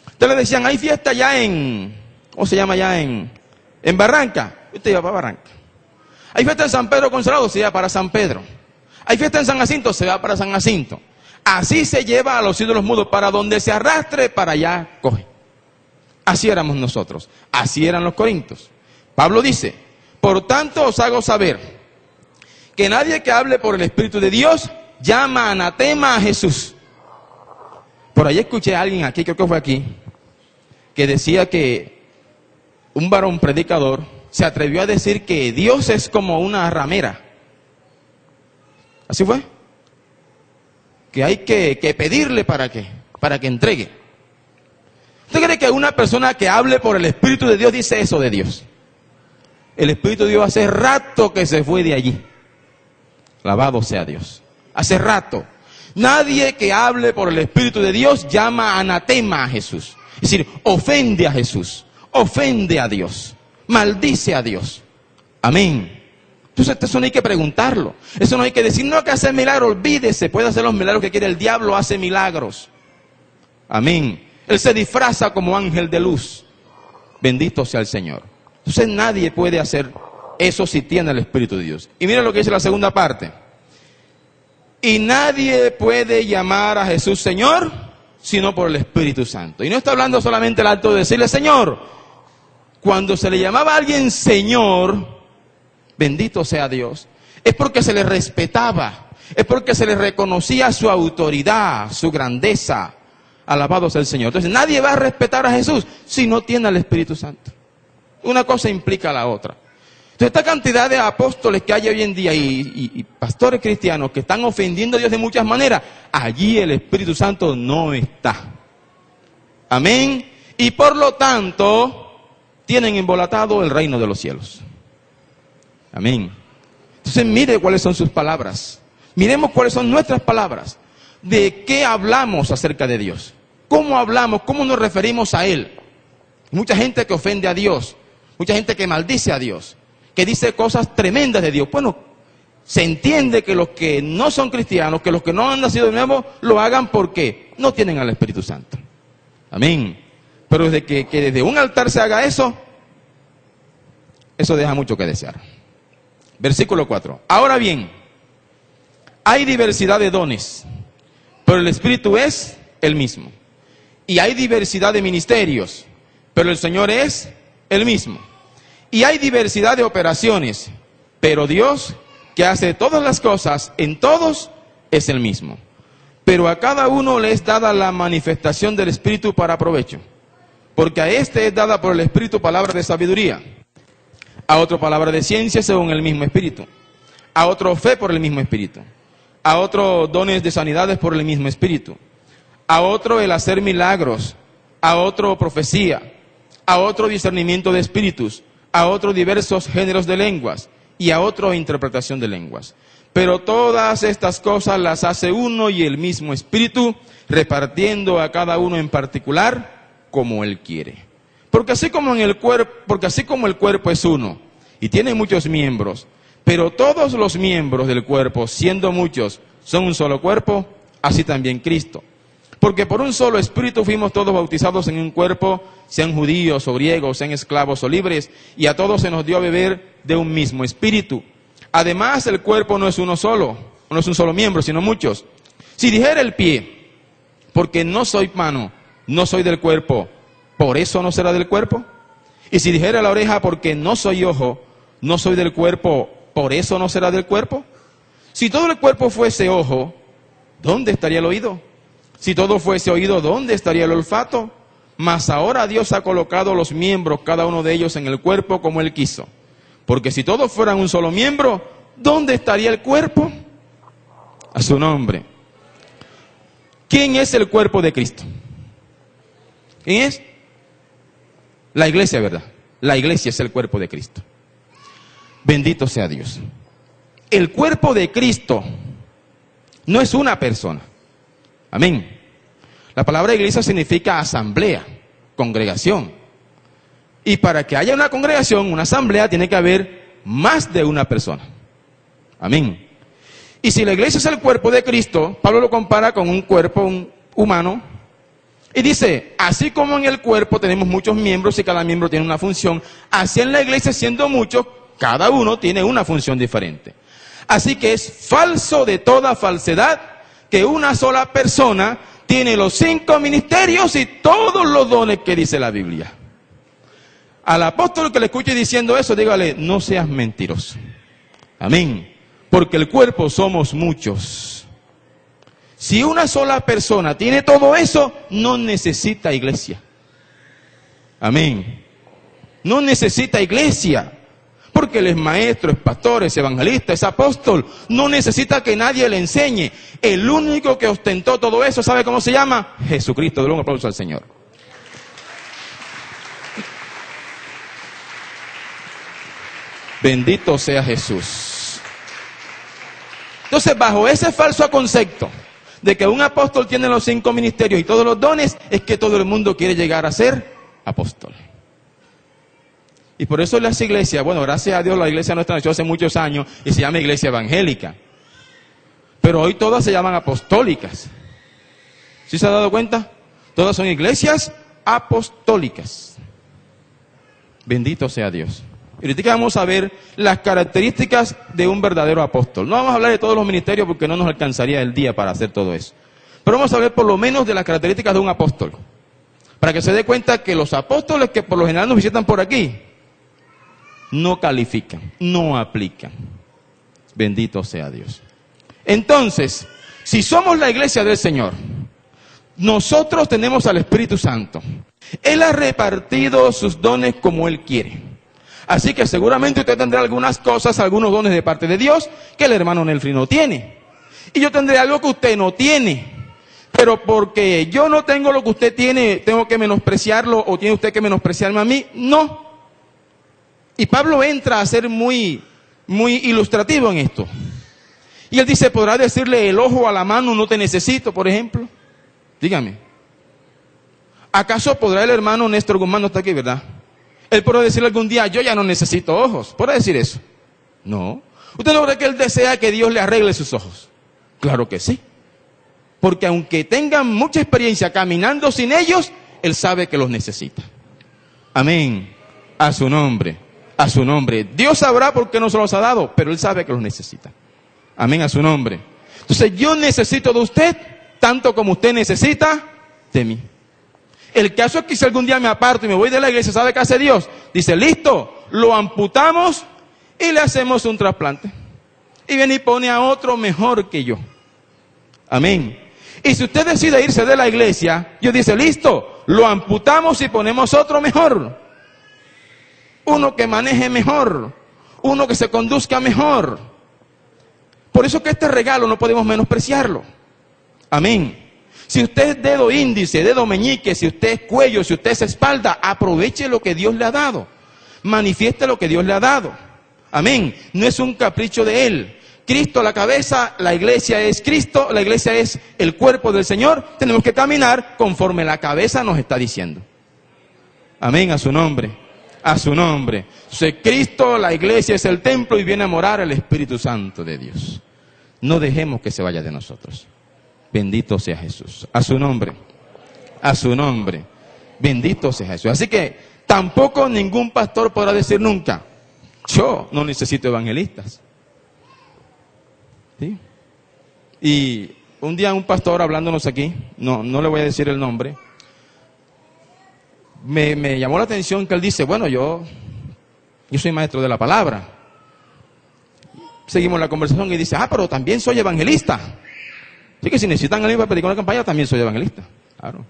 Ustedes le decían, hay fiesta ya en, ¿cómo se llama ya en Barranca? Usted iba para Barranca. Hay fiesta en San Pedro Consolado, se iba para San Pedro. Hay fiesta en San Jacinto, se va para San Jacinto. Así se lleva a los ídolos mudos, para donde se arrastre, para allá coge. Así éramos nosotros, así eran los corintios. Pablo dice, por tanto os hago saber que nadie que hable por el Espíritu de Dios llama anatema a Jesús. Por ahí escuché a alguien aquí, creo que fue aquí, que decía que un varón predicador se atrevió a decir que Dios es como una ramera. ¿Así fue? Que hay que pedirle para que entregue. ¿Usted cree que una persona que hable por el Espíritu de Dios dice eso de Dios? El Espíritu de Dios hace rato que se fue de allí. Alabado sea Dios. Hace rato. Nadie que hable por el Espíritu de Dios llama anatema a Jesús. Es decir, ofende a Jesús, ofende a Dios, maldice a Dios. Amén. Entonces eso no hay que preguntarlo. Eso no hay que decir, no, que hacer milagros, olvídese. Puede hacer los milagros que quiere. El diablo hace milagros. Amén. Él se disfraza como ángel de luz. Bendito sea el Señor. Entonces nadie puede hacer eso si tiene el Espíritu de Dios. Y mira lo que dice la segunda parte. Y nadie puede llamar a Jesús Señor, sino por el Espíritu Santo. Y no está hablando solamente el acto de decirle Señor. Cuando se le llamaba a alguien Señor, bendito sea Dios, es porque se le respetaba, es porque se le reconocía su autoridad, su grandeza. Alabado sea el Señor. Entonces nadie va a respetar a Jesús si no tiene al Espíritu Santo. Una cosa implica a la otra. Entonces esta cantidad de apóstoles que hay hoy en día y pastores cristianos que están ofendiendo a Dios de muchas maneras, allí el Espíritu Santo no está. Amén. Y por lo tanto tienen embolatado el reino de los cielos. Amén. Entonces mire cuáles son sus palabras. Miremos cuáles son nuestras palabras. ¿De qué hablamos acerca de Dios? ¿Cómo hablamos? ¿Cómo nos referimos a Él? Mucha gente que ofende a Dios, mucha gente que maldice a Dios, que dice cosas tremendas de Dios. Bueno, se entiende que los que no son cristianos, que los que no han nacido de nuevo, lo hagan porque no tienen al Espíritu Santo. Amén. Pero desde que desde un altar se haga eso, eso deja mucho que desear. Versículo 4. Ahora bien, hay diversidad de dones, pero el Espíritu es el mismo. Y hay diversidad de ministerios, pero el Señor es el mismo. Y hay diversidad de operaciones, pero Dios, que hace todas las cosas en todos, es el mismo. Pero a cada uno le es dada la manifestación del Espíritu para provecho. Porque a este es dada por el Espíritu palabra de sabiduría, a otro palabra de ciencia según el mismo Espíritu, a otro fe por el mismo Espíritu, a otro dones de sanidades por el mismo Espíritu, a otro el hacer milagros, a otro profecía, a otro discernimiento de espíritus, a otro diversos géneros de lenguas y a otro interpretación de lenguas. Pero todas estas cosas las hace uno y el mismo Espíritu, repartiendo a cada uno en particular como Él quiere. Porque así como el cuerpo es uno y tiene muchos miembros, pero todos los miembros del cuerpo, siendo muchos, son un solo cuerpo, así también Cristo. Porque por un solo Espíritu fuimos todos bautizados en un cuerpo, sean judíos o griegos, sean esclavos o libres, y a todos se nos dio a beber de un mismo Espíritu. Además, el cuerpo no es uno solo, no es un solo miembro, sino muchos. Si dijera el pie, porque no soy mano, no soy del cuerpo, ¿por eso no será del cuerpo? Y si dijera la oreja, porque no soy ojo, no soy del cuerpo, ¿por eso no será del cuerpo? Si todo el cuerpo fuese ojo, ¿dónde estaría el oído? Si todo fuese oído, ¿dónde estaría el olfato? Mas ahora Dios ha colocado los miembros, cada uno de ellos, en el cuerpo como Él quiso. Porque si todos fueran un solo miembro, ¿dónde estaría el cuerpo? A su nombre. ¿Quién es el cuerpo de Cristo? ¿Quién es? La iglesia, ¿verdad? La iglesia es el cuerpo de Cristo. Bendito sea Dios. El cuerpo de Cristo no es una persona. Amén. La palabra iglesia significa asamblea, congregación. Y para que haya una congregación, una asamblea, tiene que haber más de una persona. Amén. Y si la iglesia es el cuerpo de Cristo, Pablo lo compara con un cuerpo humano. Y dice, así como en el cuerpo tenemos muchos miembros y cada miembro tiene una función, así en la iglesia, siendo muchos, cada uno tiene una función diferente. Así que es falso de toda falsedad que una sola persona tiene los 5 ministerios y todos los dones que dice la Biblia. Al apóstol que le escuche diciendo eso, dígale, no seas mentiroso. Amén. Porque el cuerpo somos muchos. Si una sola persona tiene todo eso, no necesita iglesia. Amén. No necesita iglesia. Porque él es maestro, es pastor, es evangelista, es apóstol. No necesita que nadie le enseñe. El único que ostentó todo eso, ¿sabe cómo se llama? Jesucristo. Dale un aplauso al Señor. Bendito sea Jesús. Entonces, bajo ese falso concepto de que un apóstol tiene los 5 ministerios y todos los dones, es que todo el mundo quiere llegar a ser apóstol. Y por eso las iglesias, bueno, gracias a Dios la iglesia nuestra nació hace muchos años y se llama iglesia evangélica. Pero hoy todas se llaman apostólicas. ¿Sí se ha dado cuenta? Todas son iglesias apostólicas. Bendito sea Dios. Y ahorita vamos a ver las características de un verdadero apóstol. No vamos a hablar de todos los ministerios porque no nos alcanzaría el día para hacer todo eso. Pero vamos a ver por lo menos de las características de un apóstol. Para que se dé cuenta que los apóstoles que por lo general nos visitan por aquí, no califican, no aplican. Bendito sea Dios. Entonces, si somos la iglesia del Señor, nosotros tenemos al Espíritu Santo. Él ha repartido sus dones como Él quiere. Así que seguramente usted tendrá algunas cosas, algunos dones de parte de Dios que el hermano Nelfri no tiene. Y yo tendré algo que usted no tiene. Pero porque yo no tengo lo que usted tiene, ¿tengo que menospreciarlo o tiene usted que menospreciarme a mí? No. Y Pablo entra a ser muy ilustrativo en esto. Y él dice, ¿podrá decirle el ojo a la mano, no te necesito, por ejemplo? Dígame. ¿Acaso podrá el hermano Néstor Guzmán, no está aquí, verdad? Él podrá decirle algún día, yo ya no necesito ojos. ¿Podrá decir eso? No. ¿Usted no cree que él desea que Dios le arregle sus ojos? Claro que sí. Porque aunque tengan mucha experiencia caminando sin ellos, él sabe que los necesita. Amén. A su nombre. A su nombre. Dios sabrá por qué no se los ha dado, pero él sabe que los necesita. Amén. A su nombre. Entonces yo necesito de usted tanto como usted necesita de mí. El caso es que si algún día me aparto y me voy de la iglesia, ¿sabe qué hace Dios? Dice, listo, lo amputamos y le hacemos un trasplante. Y viene y pone a otro mejor que yo. Amén. Y si usted decide irse de la iglesia, Dios dice, listo, lo amputamos y ponemos otro mejor. Uno que maneje mejor. Uno que se conduzca mejor. Por eso que este regalo no podemos menospreciarlo. Amén. Si usted es dedo índice, dedo meñique, si usted es cuello, si usted es espalda, aproveche lo que Dios le ha dado. Manifieste lo que Dios le ha dado. Amén. No es un capricho de Él. Cristo la cabeza, la iglesia es Cristo, la iglesia es el cuerpo del Señor. Tenemos que caminar conforme la cabeza nos está diciendo. Amén, a su nombre. A su nombre. Entonces, Cristo, la iglesia es el templo y viene a morar el Espíritu Santo de Dios. No dejemos que se vaya de nosotros. Bendito sea Jesús. A su nombre. A su nombre. Bendito sea Jesús. Así que tampoco ningún pastor podrá decir nunca, yo no necesito evangelistas. ¿Sí? Y un día un pastor hablándonos aquí, no le voy a decir el nombre, me llamó la atención que él dice, bueno, yo soy maestro de la palabra. Seguimos la conversación y dice, pero también soy evangelista. Así que si necesitan alguien para predicar una campaña, también soy evangelista. Claro.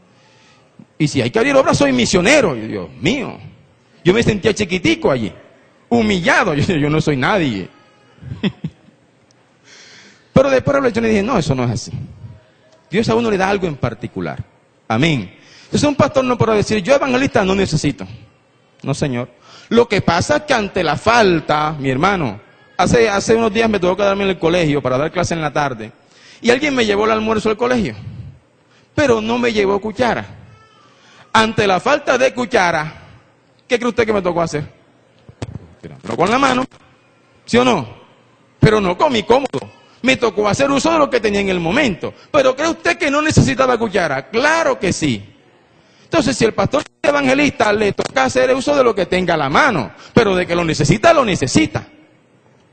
Y si hay que abrir obras, soy misionero. Y Dios mío, yo me sentía chiquitico allí, humillado. Yo no soy nadie. Pero después de la lección le dije, no, eso no es así. Dios a uno le da algo en particular. Amén. Entonces un pastor no podrá decir, yo evangelista no necesito. No, señor. Lo que pasa es que ante la falta, mi hermano, hace unos días me tocó quedarme en el colegio para dar clase en la tarde. Y alguien me llevó el almuerzo al colegio, pero no me llevó cuchara. Ante la falta de cuchara, ¿qué cree usted que me tocó hacer? Pero con la mano, ¿sí o no? Pero no comí cómodo. Me tocó hacer uso de lo que tenía en el momento. Pero ¿cree usted que no necesitaba cuchara? Claro que sí. Entonces, si el pastor evangelista le toca hacer uso de lo que tenga a la mano, pero de que lo necesita, lo necesita.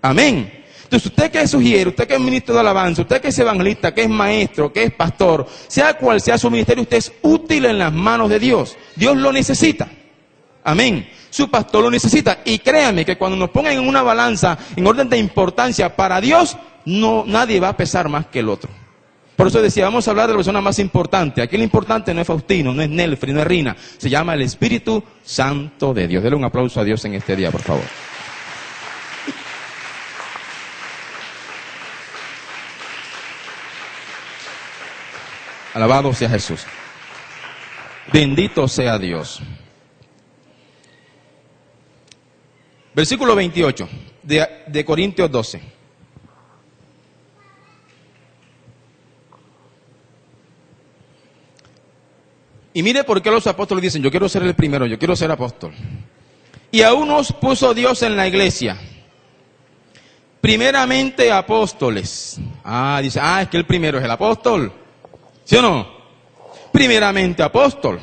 Amén. Entonces, usted que sugiere, usted que es ministro de alabanza, usted que es evangelista, que es maestro, que es pastor, sea cual sea su ministerio, usted es útil en las manos de Dios. Dios lo necesita. Amén. Su pastor lo necesita. Y créame que cuando nos pongan en una balanza, en orden de importancia para Dios, nadie va a pesar más que el otro. Por eso decía, vamos a hablar de la persona más importante. Aquí lo importante no es Faustino, no es Nelfri, no es Rina. Se llama el Espíritu Santo de Dios. Denle un aplauso a Dios en este día, por favor. Alabado sea Jesús. Bendito sea Dios. Versículo 28 de Corintios 12. Y mire por qué los apóstoles dicen, yo quiero ser el primero, yo quiero ser apóstol. Y a unos puso Dios en la iglesia, primeramente apóstoles. Dice, es que el primero es el apóstol. ¿Sí o no? Primeramente apóstol.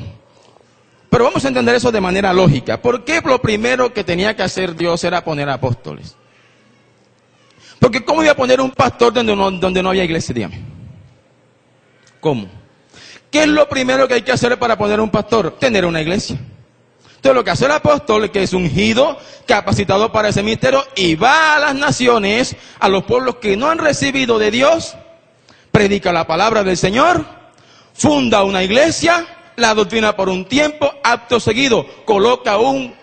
Pero vamos a entender eso de manera lógica. ¿Por qué lo primero que tenía que hacer Dios era poner apóstoles? Porque ¿cómo iba a poner un pastor donde no había iglesia? Dígame. ¿Cómo? ¿Qué es lo primero que hay que hacer para poner un pastor? Tener una iglesia. Entonces lo que hace el apóstol, que es ungido, capacitado para ese ministerio, y va a las naciones, a los pueblos que no han recibido de Dios, predica la palabra del Señor, funda una iglesia, la doctrina por un tiempo, acto seguido, coloca un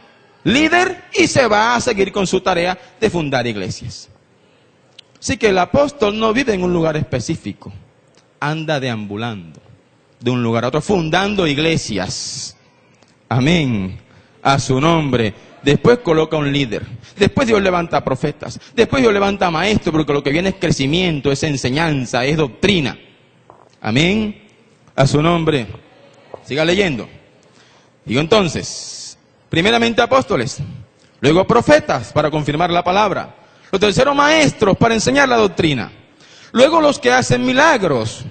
líder y se va a seguir con su tarea de fundar iglesias. Así que el apóstol no vive en un lugar específico, anda deambulando de un lugar a otro, fundando iglesias. Amén. A su nombre. Después coloca un líder. Después Dios levanta profetas. Después Dios levanta maestros, porque lo que viene es crecimiento, es enseñanza, es doctrina. Amén. A su nombre. Siga leyendo. Digo entonces, primeramente apóstoles, luego profetas para confirmar la palabra. Los terceros maestros para enseñar la doctrina. Luego los que hacen milagros.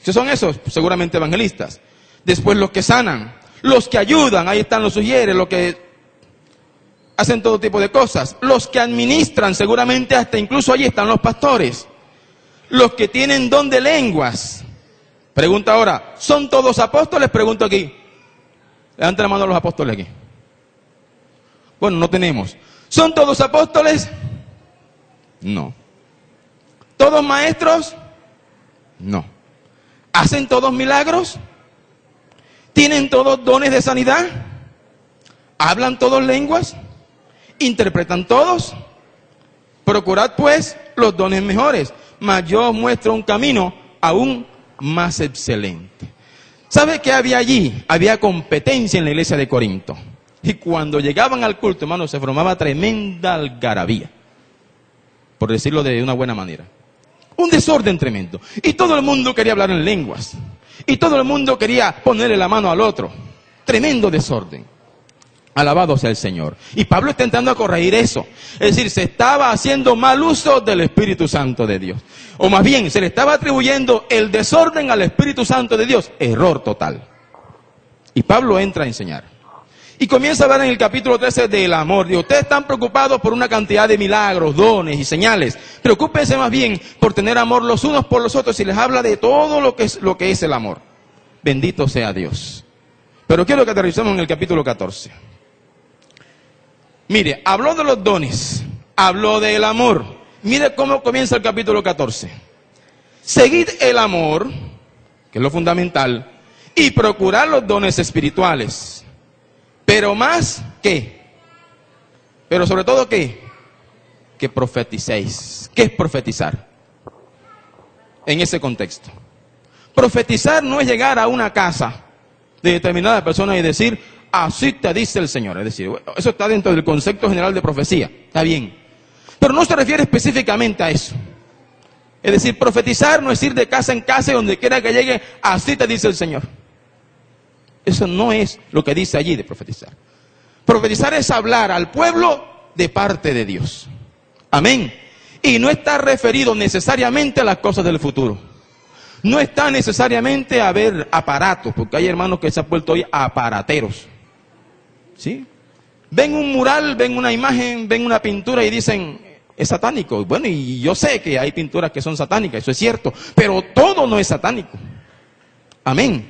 ¿Qué son esos? Seguramente evangelistas. Después los que sanan. Los que ayudan, ahí están los sugieres, los que hacen todo tipo de cosas. Los que administran, seguramente hasta incluso allí están los pastores. Los que tienen don de lenguas. Pregunta ahora, ¿son todos apóstoles? Pregunto aquí. Levanten la mano a los apóstoles aquí. Bueno, no tenemos. ¿Son todos apóstoles? No. ¿Todos maestros? No. ¿Hacen todos milagros? ¿Tienen todos dones de sanidad? ¿Hablan todos lenguas? ¿Interpretan todos? Procurad pues los dones mejores, mas yo os muestro un camino aún más excelente. ¿Sabe qué había allí? Había competencia en la iglesia de Corinto. Y cuando llegaban al culto, hermano, se formaba tremenda algarabía, por decirlo de una buena manera. Un desorden tremendo. Y todo el mundo quería hablar en lenguas. Y todo el mundo quería ponerle la mano al otro. Tremendo desorden. Alabado sea el Señor. Y Pablo está intentando corregir eso. Es decir, se estaba haciendo mal uso del Espíritu Santo de Dios. O más bien, se le estaba atribuyendo el desorden al Espíritu Santo de Dios. Error total. Y Pablo entra a enseñar. Y comienza a hablar en el capítulo 13 del amor. Digo, ustedes están preocupados por una cantidad de milagros, dones y señales. Preocúpense más bien por tener amor los unos por los otros. Y les habla de todo lo que es el amor. Bendito sea Dios. Pero quiero que aterricemos en el capítulo 14. Mire, habló de los dones, habló del amor. Mire cómo comienza el capítulo 14. seguid el amor, que es lo fundamental, y procurad los dones espirituales. Pero más, ¿qué? Pero sobre todo, ¿qué? Que profeticéis. ¿Qué es profetizar? En ese contexto. Profetizar no es llegar a una casa de determinadas personas y decir, así te dice el Señor. Es decir, eso está dentro del concepto general de profecía. Está bien. Pero no se refiere específicamente a eso. Es decir, profetizar no es ir de casa en casa y donde quiera que llegue, así te dice el Señor. Eso no es lo que dice allí de profetizar. Profetizar es hablar al pueblo de parte de Dios. Amén. Y no está referido necesariamente a las cosas del futuro. No está necesariamente a ver aparatos, porque hay hermanos que se han vuelto hoy aparateros. ¿Sí? Ven un mural, ven una imagen, ven una pintura y dicen, es satánico. Bueno, y yo sé que hay pinturas que son satánicas, eso es cierto, pero todo no es satánico. Amén.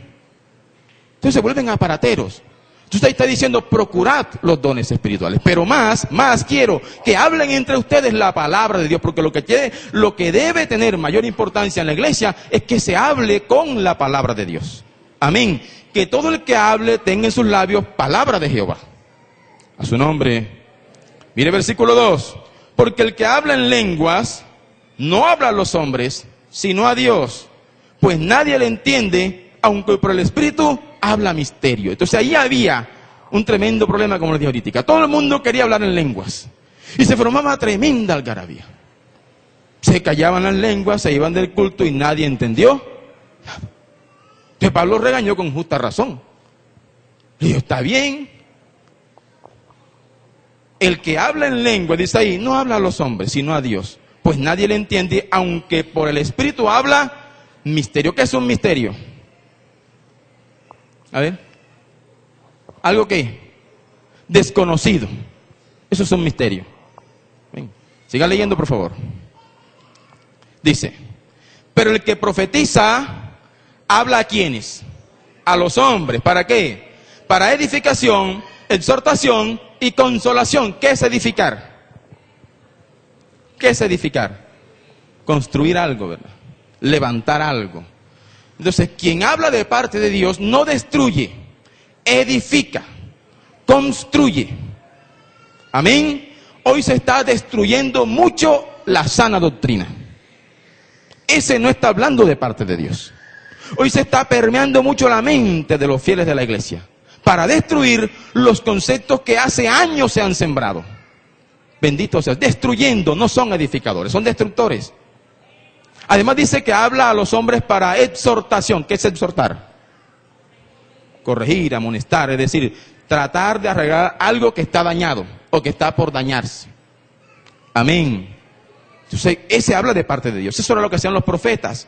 Entonces se vuelven aparateros. Entonces ahí está diciendo, procurad los dones espirituales. Pero más quiero que hablen entre ustedes la palabra de Dios, porque lo que debe tener mayor importancia en la iglesia es que se hable con la palabra de Dios. Amén. Que todo el que hable tenga en sus labios palabra de Jehová. A su nombre. Mire versículo 2. Porque el que habla en lenguas no habla a los hombres, sino a Dios. Pues nadie le entiende, aunque por el Espíritu habla misterio. Entonces ahí había un tremendo problema, como les dije ahorita. Todo el mundo quería hablar en lenguas. Y se formaba tremenda algarabía. Se callaban las lenguas, se iban del culto y nadie entendió. Entonces Pablo regañó con justa razón. Le dijo, está bien. El que habla en lengua, dice ahí, no habla a los hombres, sino a Dios. Pues nadie le entiende, aunque por el Espíritu habla misterio. ¿Qué es un misterio? A ver, algo que desconocido. Eso es un misterio. Ven, siga leyendo, por favor. Dice, pero el que profetiza habla a quiénes? A los hombres. ¿Para qué? Para edificación, exhortación y consolación. ¿Qué es edificar? ¿Qué es edificar? Construir algo, ¿verdad? Levantar algo. Entonces, quien habla de parte de Dios no destruye, edifica, construye. Amén. Hoy se está destruyendo mucho la sana doctrina. Ese no está hablando de parte de Dios. Hoy se está permeando mucho la mente de los fieles de la iglesia para destruir los conceptos que hace años se han sembrado. Bendito sea, destruyendo, no son edificadores, son destructores. Además dice que habla a los hombres para exhortación. ¿Qué es exhortar? Corregir, amonestar, es decir, tratar de arreglar algo que está dañado o que está por dañarse. Amén. Entonces, ese habla de parte de Dios. Eso era lo que hacían los profetas.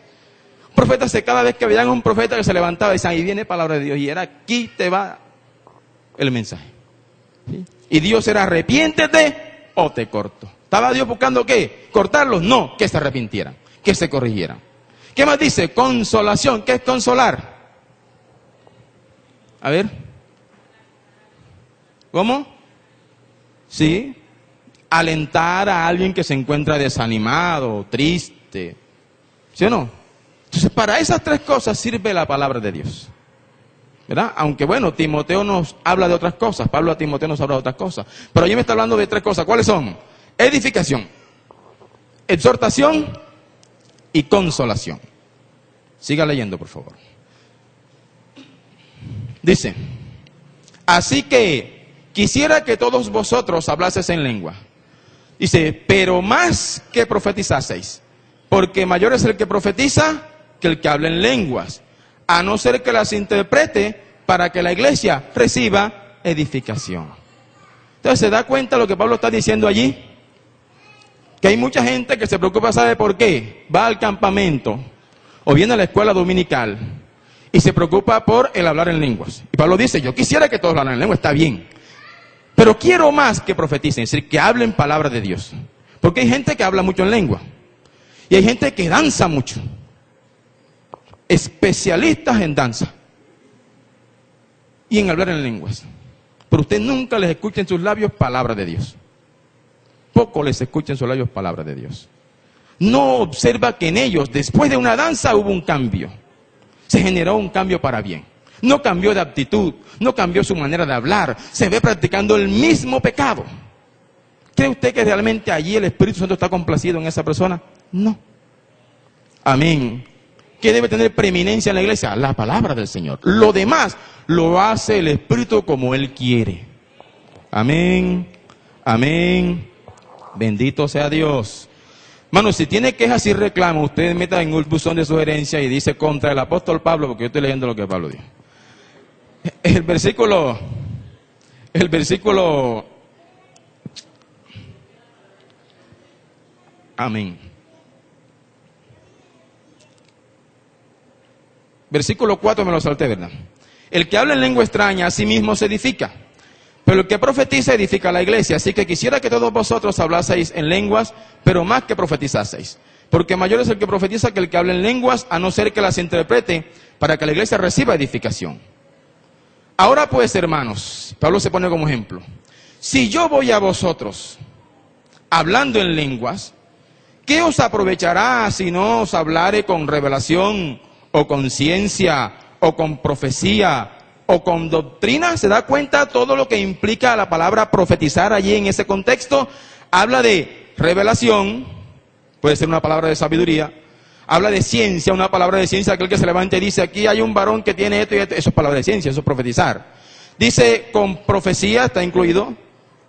Profetas, cada vez que veían a un profeta que se levantaba, decían, ahí viene palabra de Dios. Y era, aquí te va el mensaje. ¿Sí? Y Dios era, arrepiéntete o te corto. ¿Estaba Dios buscando qué? ¿Cortarlos? No, que se arrepintieran, que se corrigieran. ¿Qué más dice? Consolación. ¿Qué es consolar? A ver. ¿Cómo? Sí. Alentar a alguien que se encuentra desanimado, triste. ¿Sí o no? Entonces, para esas tres cosas sirve la palabra de Dios. ¿Verdad? Aunque bueno, Timoteo nos habla de otras cosas. Pablo a Timoteo nos habla de otras cosas. Pero allí me está hablando de tres cosas. ¿Cuáles son? Edificación, exhortación y consolación. Siga leyendo, por favor. Dice, así que quisiera que todos vosotros hablaseis en lengua. Dice, pero más que profetizaseis, porque mayor es el que profetiza que el que habla en lenguas, a no ser que las interprete para que la iglesia reciba edificación. Entonces, ¿se da cuenta lo que Pablo está diciendo allí? Que hay mucha gente que se preocupa, ¿sabe por qué? Va al campamento o viene a la escuela dominical y se preocupa por el hablar en lenguas. Y Pablo dice, yo quisiera que todos hablaran en lengua, está bien. Pero quiero más que profeticen, es decir, que hablen palabra de Dios. Porque hay gente que habla mucho en lengua. Y hay gente que danza mucho. Especialistas en danza. Y en hablar en lenguas. Pero usted nunca les escucha en sus labios palabra de Dios. Poco les escucha en sus labios palabra de Dios. no observa que en ellos, después de una danza, hubo un cambio. Se generó un cambio para bien. No cambió de actitud, no cambió su manera de hablar. Se ve practicando el mismo pecado. ¿Cree usted que realmente allí el Espíritu Santo está complacido en esa persona? No. Amén. ¿Qué debe tener preeminencia en la iglesia? La palabra del Señor. Lo demás lo hace el Espíritu como Él quiere. Amén. Amén. Bendito sea Dios. Hermano, si tiene quejas y reclamos, usted meta en un buzón de sugerencia y dice contra el apóstol Pablo, porque yo estoy leyendo lo que Pablo dijo. El versículo amén. Versículo 4 me lo salté, ¿verdad? El que habla en lengua extraña a sí mismo se edifica, pero el que profetiza edifica a la iglesia. Así que quisiera que todos vosotros hablaseis en lenguas, pero más que profetizaseis. Porque mayor es el que profetiza que el que habla en lenguas, a no ser que las interprete, para que la iglesia reciba edificación. Ahora pues, hermanos, Pablo se pone como ejemplo. Si yo voy a vosotros hablando en lenguas, ¿qué os aprovechará si no os hablare con revelación, o con ciencia, o con profecía, o con doctrina? ¿Se da cuenta todo lo que implica la palabra profetizar allí en ese contexto? Habla de revelación, puede ser una palabra de sabiduría. Habla de ciencia, una palabra de ciencia, aquel que se levanta y dice, aquí hay un varón que tiene esto y esto. Eso es palabra de ciencia, eso es profetizar. Dice, con profecía está incluido,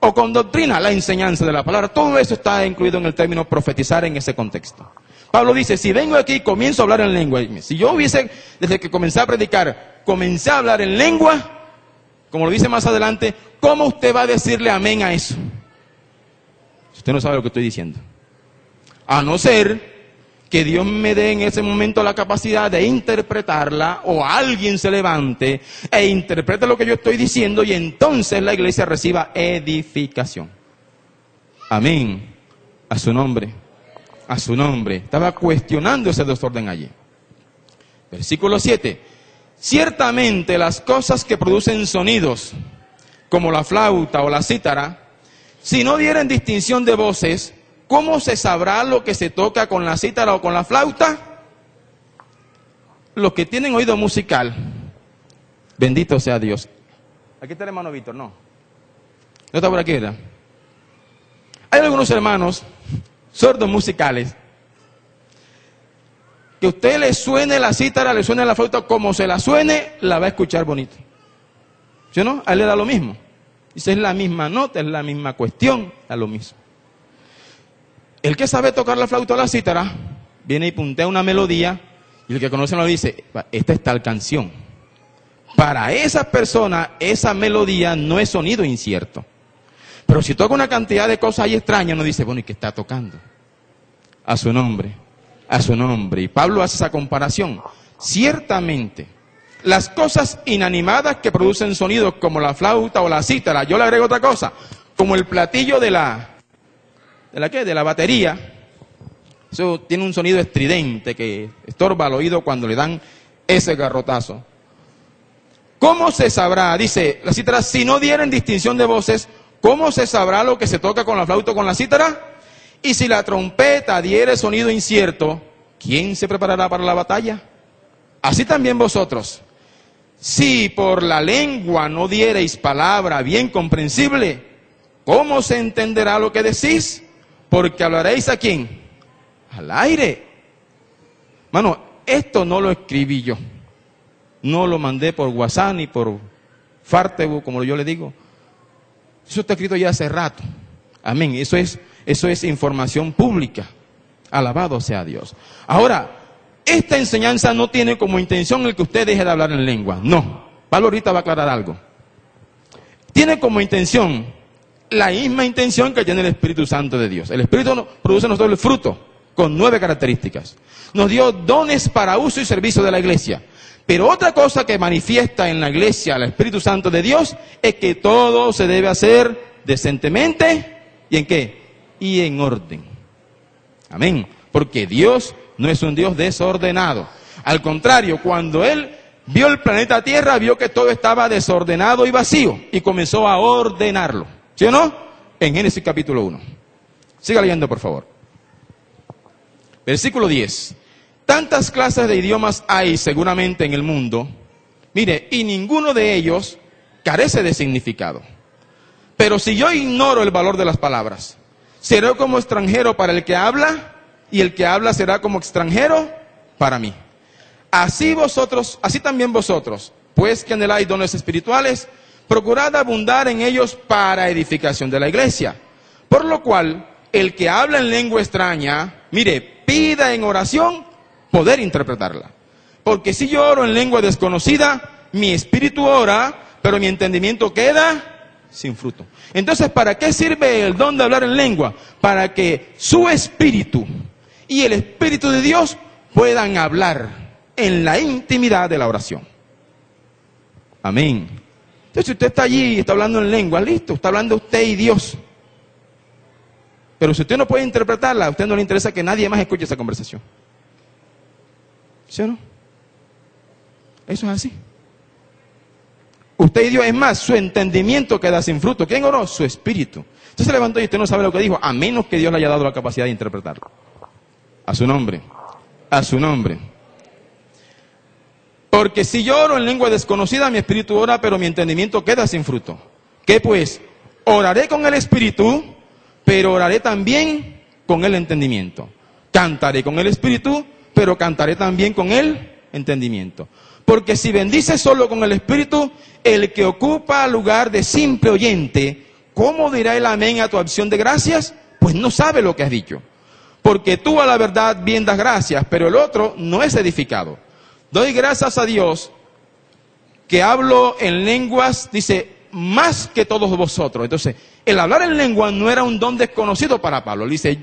o con doctrina, la enseñanza de la palabra. Todo eso está incluido en el término profetizar en ese contexto. Pablo dice, si vengo aquí y comienzo a hablar en lengua, si yo hubiese, desde que comencé a predicar, comencé a hablar en lengua, como lo dice más adelante, ¿cómo usted va a decirle amén a eso? Si usted no sabe lo que estoy diciendo. A no ser que Dios me dé en ese momento la capacidad de interpretarla, o alguien se levante e interprete lo que yo estoy diciendo, y entonces la iglesia reciba edificación. Amén. A su nombre. A su nombre. Estaba cuestionando ese desorden allí. Versículo 7. Ciertamente las cosas que producen sonidos, como la flauta o la cítara, si no dieren distinción de voces, ¿cómo se sabrá lo que se toca con la cítara o con la flauta? Los que tienen oído musical, bendito sea Dios. Aquí está el hermano Víctor, ¿no? ¿No está por aquí, verdad? Hay algunos hermanos sordos musicales que usted le suene la cítara, le suene la flauta, como se la suene, la va a escuchar bonito. ¿Sí o no? A él le da lo mismo. Dice, es la misma nota, es la misma cuestión, da lo mismo. El que sabe tocar la flauta o la cítara, viene y puntea una melodía, y el que conoce lo dice, esta es tal canción. Para esa persona, esa melodía no es sonido incierto. Pero si toca una cantidad de cosas ahí extrañas, uno dice, bueno, ¿y qué está tocando? A su nombre, a su nombre. Y Pablo hace esa comparación. Ciertamente, las cosas inanimadas que producen sonidos, como la flauta o la cítara, yo le agrego otra cosa, como el platillo de la batería, eso tiene un sonido estridente que estorba al oído cuando le dan ese garrotazo. ¿Cómo se sabrá? Dice la cítara, si no dieren distinción de voces, ¿cómo se sabrá lo que se toca con la flauta o con la cítara? Y si la trompeta diere sonido incierto, ¿quién se preparará para la batalla? Así también vosotros, si por la lengua no diereis palabra bien comprensible, ¿cómo se entenderá lo que decís? Porque hablaréis ¿a quién? Al aire. Mano, esto no lo escribí yo. No lo mandé por WhatsApp ni por Fartebu, como yo le digo. Eso está escrito ya hace rato. Amén. Eso es información pública. Alabado sea Dios. Ahora, esta enseñanza no tiene como intención el que usted deje de hablar en lengua. No. Pablo ahorita va a aclarar algo. Tiene como intención la misma intención que tiene el Espíritu Santo de Dios. El Espíritu produce en nosotros el fruto con 9 características. Nos dio dones para uso y servicio de la iglesia. Pero otra cosa que manifiesta en la iglesia el Espíritu Santo de Dios es que todo se debe hacer decentemente. ¿Y en qué? Y en orden. Amén. Porque Dios no es un Dios desordenado. Al contrario, cuando Él vio el planeta Tierra, vio que todo estaba desordenado y vacío. Y comenzó a ordenarlo. ¿Sí o no? En Génesis capítulo 1. Siga leyendo, por favor. Versículo 10. Tantas clases de idiomas hay seguramente en el mundo, mire, y ninguno de ellos carece de significado. Pero si yo ignoro el valor de las palabras, seré como extranjero para el que habla, y el que habla será como extranjero para mí. Así también vosotros, pues que anheláis dones espirituales, procurad abundar en ellos para edificación de la iglesia. Por lo cual, el que habla en lengua extraña, mire, pida en oración poder interpretarla. Porque si yo oro en lengua desconocida, mi espíritu ora, pero mi entendimiento queda sin fruto. Entonces, ¿para qué sirve el don de hablar en lengua? Para que su espíritu y el espíritu de Dios puedan hablar en la intimidad de la oración. Amén. Entonces, si usted está allí y está hablando en lengua, listo, está hablando usted y Dios. Pero si usted no puede interpretarla, a usted no le interesa que nadie más escuche esa conversación. ¿Sí o no? Eso es así. Usted y Dios, es más, su entendimiento queda sin fruto. ¿Quién oró? Su espíritu. Usted se levantó y usted no sabe lo que dijo, a menos que Dios le haya dado la capacidad de interpretarlo. A su nombre. A su nombre. Porque si yo oro en lengua desconocida, mi espíritu ora, pero mi entendimiento queda sin fruto. ¿Qué pues? Oraré con el espíritu, pero oraré también con el entendimiento. Cantaré con el espíritu, pero cantaré también con el entendimiento. Porque si bendices solo con el espíritu, el que ocupa lugar de simple oyente, ¿cómo dirá el amén a tu acción de gracias? Pues no sabe lo que has dicho. Porque tú a la verdad bien das gracias, pero el otro no es edificado. Doy gracias a Dios que hablo en lenguas, dice, más que todos vosotros. Entonces, el hablar en lengua no era un don desconocido para Pablo. Él dice,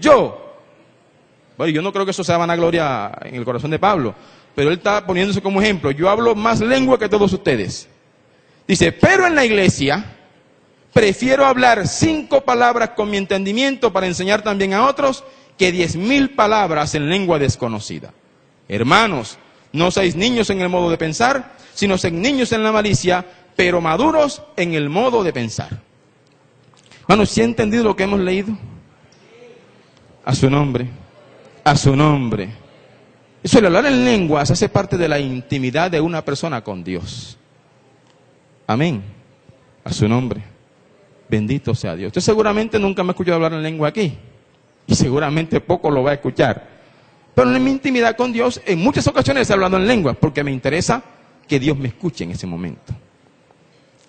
bueno, yo no creo que eso sea vanagloria en el corazón de Pablo, pero él está poniéndose como ejemplo. Yo hablo más lengua que todos ustedes. Dice, pero en la iglesia prefiero hablar 5 palabras con mi entendimiento para enseñar también a otros que 10,000 palabras en lengua desconocida. Hermanos, no seáis niños en el modo de pensar, sino sed niños en la malicia, pero maduros en el modo de pensar. Hermanos, ¿sí han entendido lo que hemos leído? A su nombre. A su nombre. Eso, el hablar en lenguas hace parte de la intimidad de una persona con Dios. Amén. A su nombre. Bendito sea Dios. Usted seguramente nunca me ha escuchado hablar en lengua aquí. Y seguramente poco lo va a escuchar. Pero en mi intimidad con Dios, en muchas ocasiones he hablado en lengua, porque me interesa que Dios me escuche en ese momento.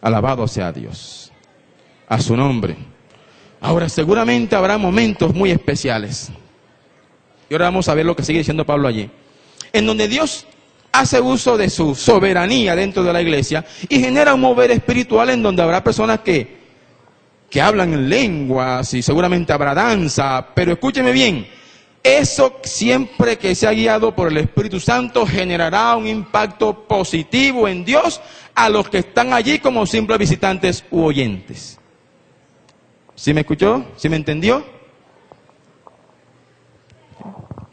Alabado sea Dios. A su nombre. Ahora, seguramente habrá momentos muy especiales. Y ahora vamos a ver lo que sigue diciendo Pablo allí. En donde Dios hace uso de su soberanía dentro de la iglesia y genera un mover espiritual en donde habrá personas que hablan en lenguas y seguramente habrá danza. Pero escúcheme bien, eso siempre que sea guiado por el Espíritu Santo generará un impacto positivo en Dios a los que están allí como simples visitantes u oyentes. ¿Sí me escuchó? ¿Sí me entendió?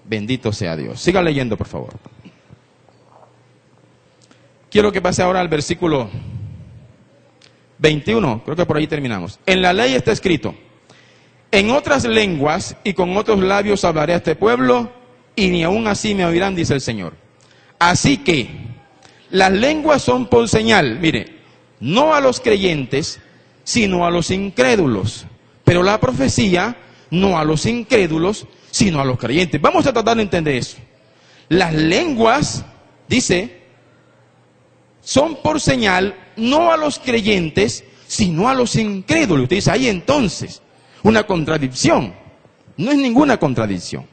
Bendito sea Dios. Siga leyendo, por favor. Quiero que pase ahora al versículo 21. Creo que por ahí terminamos. En la ley está escrito: en otras lenguas y con otros labios hablaré a este pueblo, y ni aun así me oirán, dice el Señor. Así que las lenguas son por señal, mire, no a los creyentes, sino a los incrédulos. Pero la profecía, no a los incrédulos, sino a los creyentes. Vamos a tratar de entender eso. Las lenguas, dice, son por señal, no a los creyentes, sino a los incrédulos. Usted dice, ahí entonces, una contradicción. No es ninguna contradicción.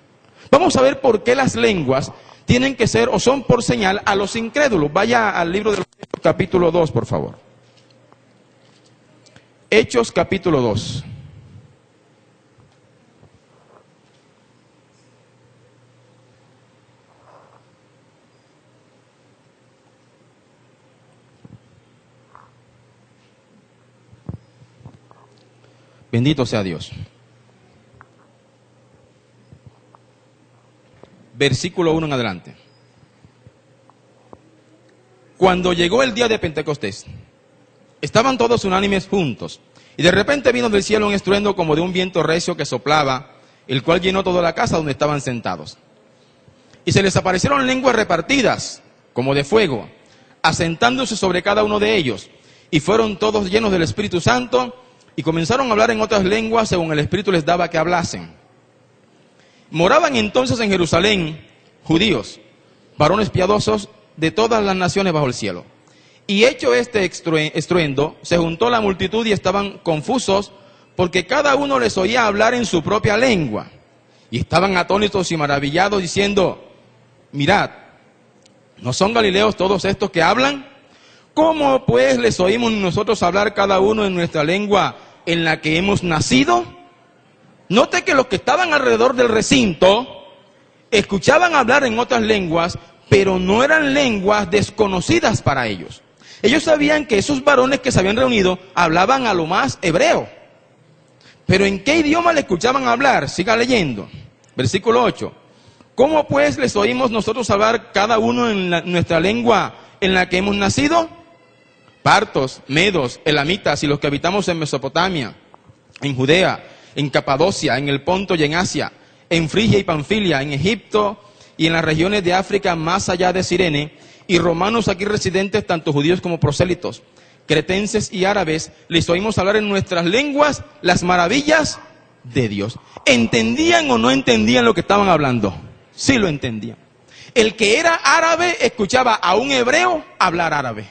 Vamos a ver por qué las lenguas tienen que ser o son por señal a los incrédulos. Vaya al libro de los Hechos, capítulo 2, por favor. Hechos, capítulo 2. Bendito sea Dios. Versículo 1 en adelante. Cuando llegó el día de Pentecostés, estaban todos unánimes juntos, y de repente vino del cielo un estruendo como de un viento recio que soplaba, el cual llenó toda la casa donde estaban sentados. Y se les aparecieron lenguas repartidas, como de fuego, asentándose sobre cada uno de ellos. Y fueron todos llenos del Espíritu Santo, y comenzaron a hablar en otras lenguas según el Espíritu les daba que hablasen. Moraban entonces en Jerusalén judíos, varones piadosos de todas las naciones bajo el cielo. Y hecho este estruendo, se juntó la multitud y estaban confusos, porque cada uno les oía hablar en su propia lengua. Y estaban atónitos y maravillados, diciendo: mirad, ¿no son galileos todos estos que hablan? ¿Cómo pues les oímos nosotros hablar cada uno en nuestra lengua en la que hemos nacido? Note que los que estaban alrededor del recinto escuchaban hablar en otras lenguas, pero no eran lenguas desconocidas para ellos. Ellos sabían que esos varones que se habían reunido hablaban a lo más hebreo. Pero ¿en qué idioma le escuchaban hablar? Siga leyendo. Versículo 8. ¿Cómo pues les oímos nosotros hablar cada uno en nuestra lengua en la que hemos nacido? Partos, medos, elamitas y los que habitamos en Mesopotamia, en Judea, en Capadocia, en el Ponto y en Asia, en Frigia y Panfilia, en Egipto y en las regiones de África más allá de Cirene, y romanos aquí residentes, tanto judíos como prosélitos, cretenses y árabes, les oímos hablar en nuestras lenguas las maravillas de Dios. ¿Entendían o no entendían lo que estaban hablando? Sí lo entendían. El que era árabe escuchaba a un hebreo hablar árabe.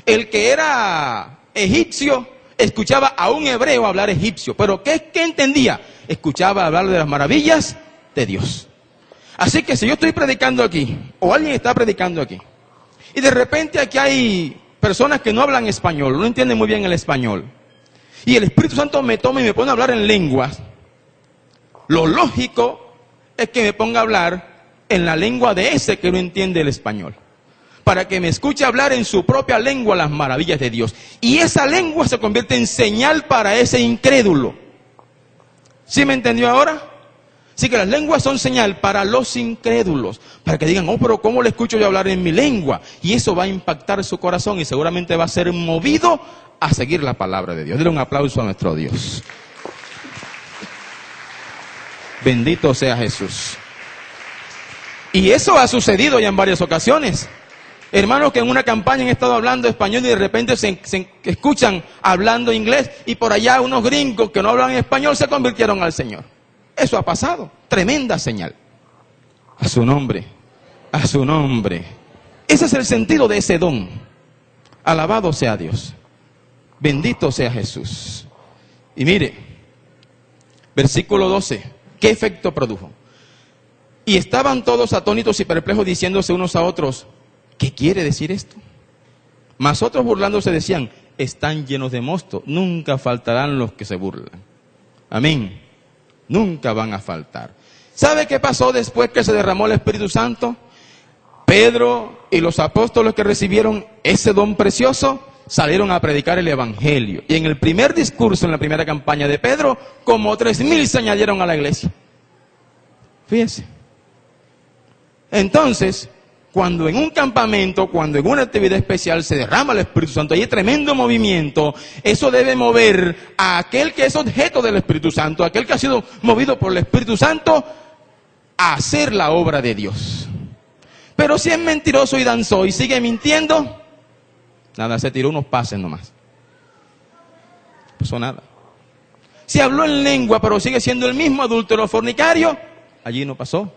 El que era egipcio escuchaba a un hebreo hablar egipcio. ¿Pero qué entendía? Escuchaba hablar de las maravillas de Dios. Así que si yo estoy predicando aquí, o alguien está predicando aquí, y de repente aquí hay personas que no hablan español, no entienden muy bien el español, y el Espíritu Santo me toma y me pone a hablar en lenguas, lo lógico es que me ponga a hablar en la lengua de ese que no entiende el español, para que me escuche hablar en su propia lengua las maravillas de Dios. Y esa lengua se convierte en señal para ese incrédulo. ¿Sí me entendió ahora? Así que las lenguas son señal para los incrédulos, para que digan: oh, pero ¿cómo le escucho yo hablar en mi lengua? Y eso va a impactar su corazón y seguramente va a ser movido a seguir la palabra de Dios. Denle un aplauso a nuestro Dios. Bendito sea Jesús. Y eso ha sucedido ya en varias ocasiones. Hermanos que en una campaña han estado hablando español y de repente se escuchan hablando inglés, y por allá unos gringos que no hablan español se convirtieron al Señor. Eso ha pasado. Tremenda señal. A su nombre. A su nombre. Ese es el sentido de ese don. Alabado sea Dios. Bendito sea Jesús. Y mire, versículo 12. ¿Qué efecto produjo? Y estaban todos atónitos y perplejos, diciéndose unos a otros: ¿qué quiere decir esto? Mas otros burlándose decían: están llenos de mosto. Nunca faltarán los que se burlan. Amén. Nunca van a faltar. ¿Sabe qué pasó después que se derramó el Espíritu Santo? Pedro y los apóstoles que recibieron ese don precioso salieron a predicar el Evangelio. Y en el primer discurso, en la primera campaña de Pedro, como 3,000 se añadieron a la iglesia. Fíjense. Entonces, cuando en un campamento, cuando en una actividad especial se derrama el Espíritu Santo, hay tremendo movimiento, eso debe mover a aquel que es objeto del Espíritu Santo, a aquel que ha sido movido por el Espíritu Santo, a hacer la obra de Dios. Pero si es mentiroso y danzó y sigue mintiendo, nada, se tiró unos pases nomás. No pasó nada. Si habló en lengua pero sigue siendo el mismo adúltero fornicario, allí no pasó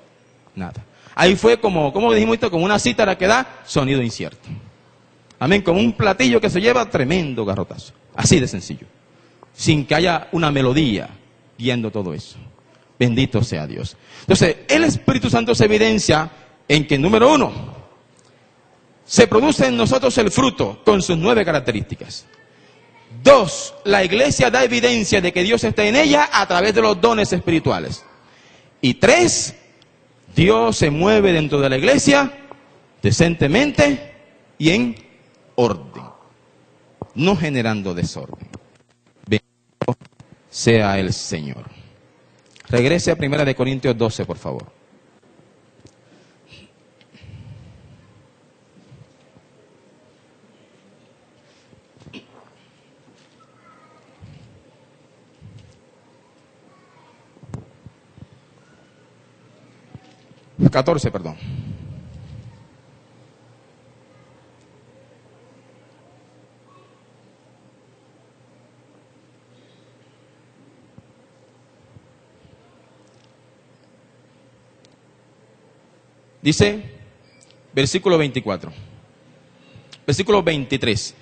nada. Ahí fue como dijimos esto, como una cítara que da sonido incierto. Amén, como un platillo que se lleva tremendo garrotazo. Así de sencillo. Sin que haya una melodía guiando todo eso. Bendito sea Dios. Entonces, el Espíritu Santo se evidencia en que, número 1, se produce en nosotros el fruto con sus 9 características. 2, la iglesia da evidencia de que Dios está en ella a través de los dones espirituales. Y 3, Dios se mueve dentro de la iglesia decentemente y en orden, no generando desorden. Bendito sea el Señor. Regrese a 1 Corintios 12, por favor. 14, perdón. Dice, versículo 24, versículo 23.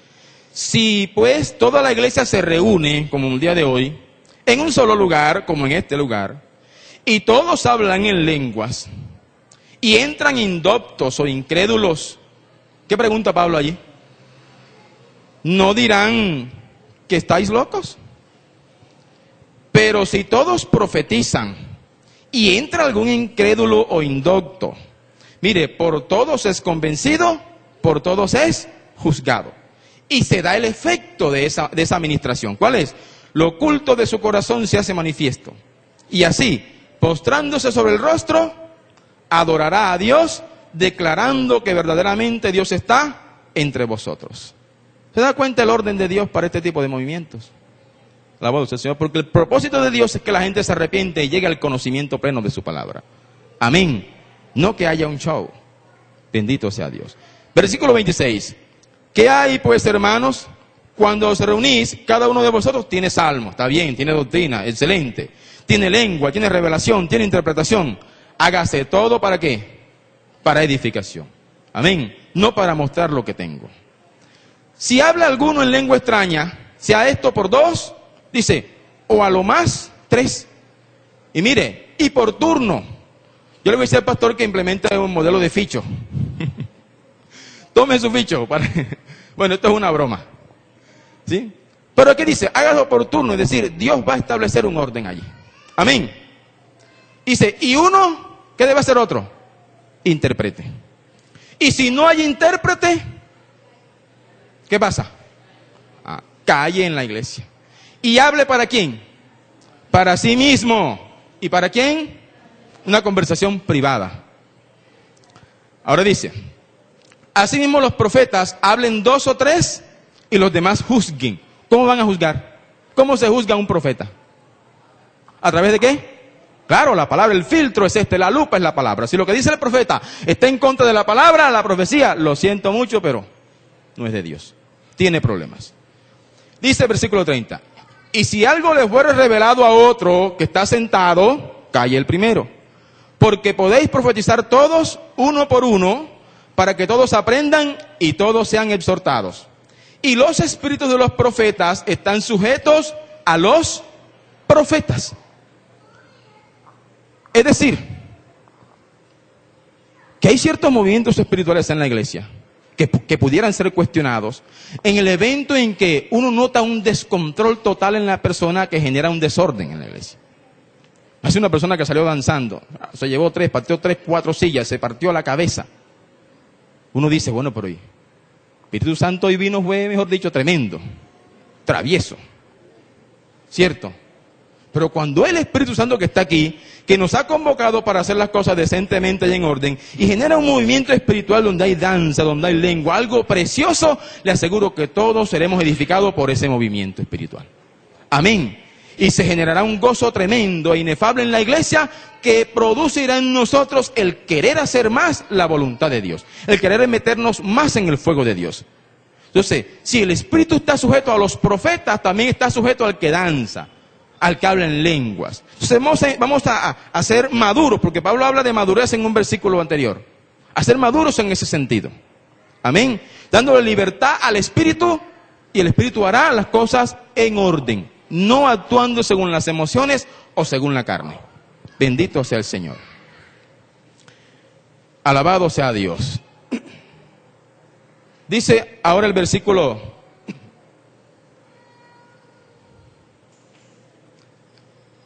Si pues toda la iglesia se reúne, como el día de hoy, en un solo lugar, como en este lugar, y todos hablan en lenguas, y entran indoctos o incrédulos, ¿qué pregunta Pablo allí? ¿No dirán que estáis locos? Pero si todos profetizan, y entra algún incrédulo o indocto, mire, por todos es convencido, por todos es juzgado. Y se da el efecto de esa administración. ¿Cuál es? Lo oculto de su corazón se hace manifiesto. Y así, postrándose sobre el rostro, adorará a Dios, declarando que verdaderamente Dios está entre vosotros. ¿Se da cuenta el orden de Dios para este tipo de movimientos? Alabado sea el Señor, porque el propósito de Dios es que la gente se arrepiente y llegue al conocimiento pleno de su palabra. Amén. No que haya un show. Bendito sea Dios. Versículo 26. ¿Qué hay pues, hermanos? Cuando os reunís, cada uno de vosotros tiene salmo, está bien, tiene doctrina, excelente. Tiene lengua, tiene revelación, tiene interpretación. Hágase todo ¿para qué? Para edificación. Amén. No para mostrar lo que tengo. Si habla alguno en lengua extraña, sea esto por 2, dice, o a lo más 3. Y mire, y por turno. Yo le voy a decir al pastor que implemente un modelo de ficho. Tome su ficho. Bueno, esto es una broma. ¿Sí? Pero ¿qué dice? Hágalo por turno, es decir, Dios va a establecer un orden allí. Amén. Dice, y uno, ¿qué debe hacer otro? Interprete. Y si no hay intérprete, ¿qué pasa? Calle en la iglesia. ¿Y hable para quién? Para sí mismo. ¿Y para quién? Una conversación privada. Ahora dice, asimismo los profetas hablen 2 o 3 y los demás juzguen. ¿Cómo van a juzgar? ¿Cómo se juzga un profeta? ¿A través de qué? Claro, la palabra, el filtro es la lupa es la palabra. Si lo que dice el profeta está en contra de la palabra, la profecía, lo siento mucho, pero no es de Dios. Tiene problemas. Dice el versículo 30, y si algo le fuere revelado a otro que está sentado, calle el primero. Porque podéis profetizar todos, uno por uno, para que todos aprendan y todos sean exhortados. Y los espíritus de los profetas están sujetos a los profetas. Es decir, que hay ciertos movimientos espirituales en la iglesia que pudieran ser cuestionados en el evento en que uno nota un descontrol total en la persona que genera un desorden en la iglesia. Hace una persona que salió danzando, se llevó 3, partió 3, 4 sillas, se partió la cabeza. Uno dice, bueno, pero hoy Espíritu Santo hoy vino, fue, mejor dicho, tremendo, travieso, ¿cierto? Pero cuando el Espíritu Santo que está aquí, que nos ha convocado para hacer las cosas decentemente y en orden, y genera un movimiento espiritual donde hay danza, donde hay lengua, algo precioso, le aseguro que todos seremos edificados por ese movimiento espiritual. Amén. Y se generará un gozo tremendo e inefable en la iglesia que producirá en nosotros el querer hacer más la voluntad de Dios, el querer meternos más en el fuego de Dios. Entonces, si el Espíritu está sujeto a los profetas, también está sujeto al que danza, al que habla en lenguas. Entonces vamos a ser maduros, porque Pablo habla de madurez en un versículo anterior. A ser maduros en ese sentido. Amén. Dándole libertad al Espíritu, y el Espíritu hará las cosas en orden, no actuando según las emociones o según la carne. Bendito sea el Señor. Alabado sea Dios. Dice ahora el versículo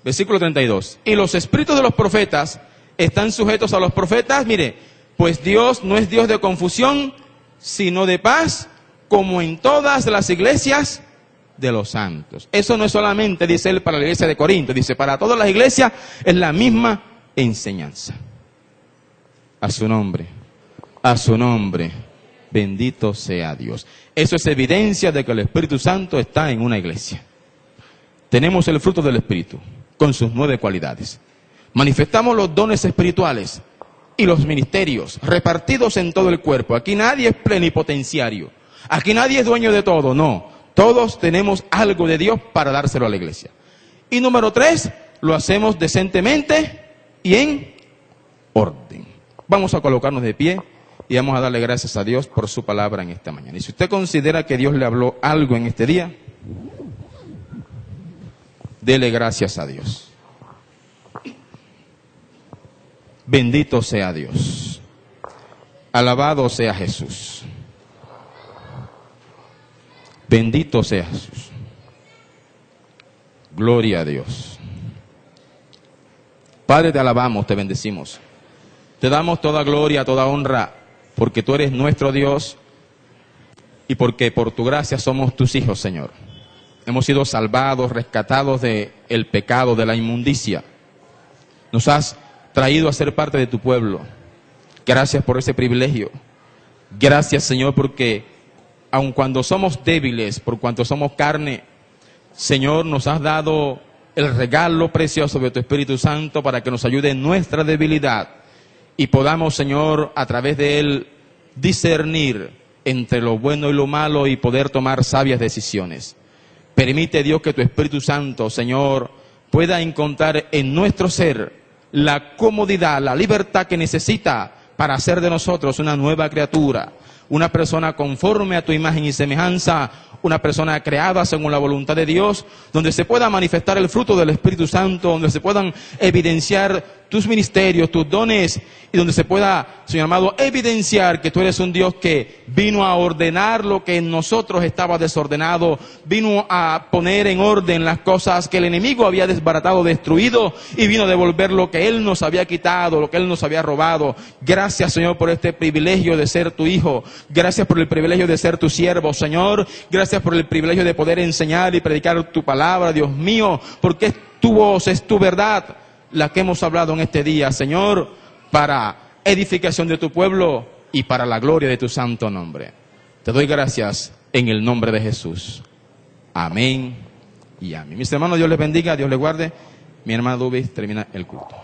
32. Y los espíritus de los profetas están sujetos a los profetas. Mire, pues Dios no es Dios de confusión, sino de paz, como en todas las iglesias de los santos. Eso no es solamente, dice él, para la iglesia de Corinto, dice, para todas las iglesias es la misma enseñanza. A su nombre, bendito sea Dios. Eso es evidencia de que el Espíritu Santo está en una iglesia. Tenemos el fruto del Espíritu, con sus 9 cualidades. Manifestamos los dones espirituales y los ministerios repartidos en todo el cuerpo. Aquí nadie es plenipotenciario. Aquí nadie es dueño de todo, no. Todos tenemos algo de Dios para dárselo a la iglesia. Y número 3, lo hacemos decentemente y en orden. Vamos a colocarnos de pie y vamos a darle gracias a Dios por su palabra en esta mañana. Y si usted considera que Dios le habló algo en este día, dele gracias a Dios. Bendito sea Dios. Alabado sea Jesús. Bendito sea Jesús. Gloria a Dios. Padre, te alabamos, te bendecimos. Te damos toda gloria, toda honra, porque tú eres nuestro Dios y porque por tu gracia somos tus hijos, Señor. Hemos sido salvados, rescatados del pecado, de la inmundicia. Nos has traído a ser parte de tu pueblo. Gracias por ese privilegio. Gracias, Señor, porque aun cuando somos débiles, por cuanto somos carne, Señor, nos has dado el regalo precioso de tu Espíritu Santo para que nos ayude en nuestra debilidad y podamos, Señor, a través de él discernir entre lo bueno y lo malo y poder tomar sabias decisiones. Permite, Dios, que tu Espíritu Santo, Señor, pueda encontrar en nuestro ser la comodidad, la libertad que necesita para hacer de nosotros una nueva criatura, una persona conforme a tu imagen y semejanza, una persona creada según la voluntad de Dios, donde se pueda manifestar el fruto del Espíritu Santo, donde se puedan evidenciar tus ministerios, tus dones, y donde se pueda, Señor amado, evidenciar que tú eres un Dios que vino a ordenar lo que en nosotros estaba desordenado, vino a poner en orden las cosas que el enemigo había desbaratado, destruido, y vino a devolver lo que Él nos había quitado, lo que Él nos había robado. Gracias, Señor, por este privilegio de ser tu hijo. Gracias por el privilegio de ser tu siervo, Señor. Gracias por el privilegio de poder enseñar y predicar tu palabra, Dios mío, porque es tu voz, es tu verdad la que hemos hablado en este día, Señor, para edificación de tu pueblo y para la gloria de tu santo nombre. Te doy gracias en el nombre de Jesús. Amén y amén. Mis hermanos, Dios les bendiga, Dios les guarde. Mi hermano Dubis termina el culto.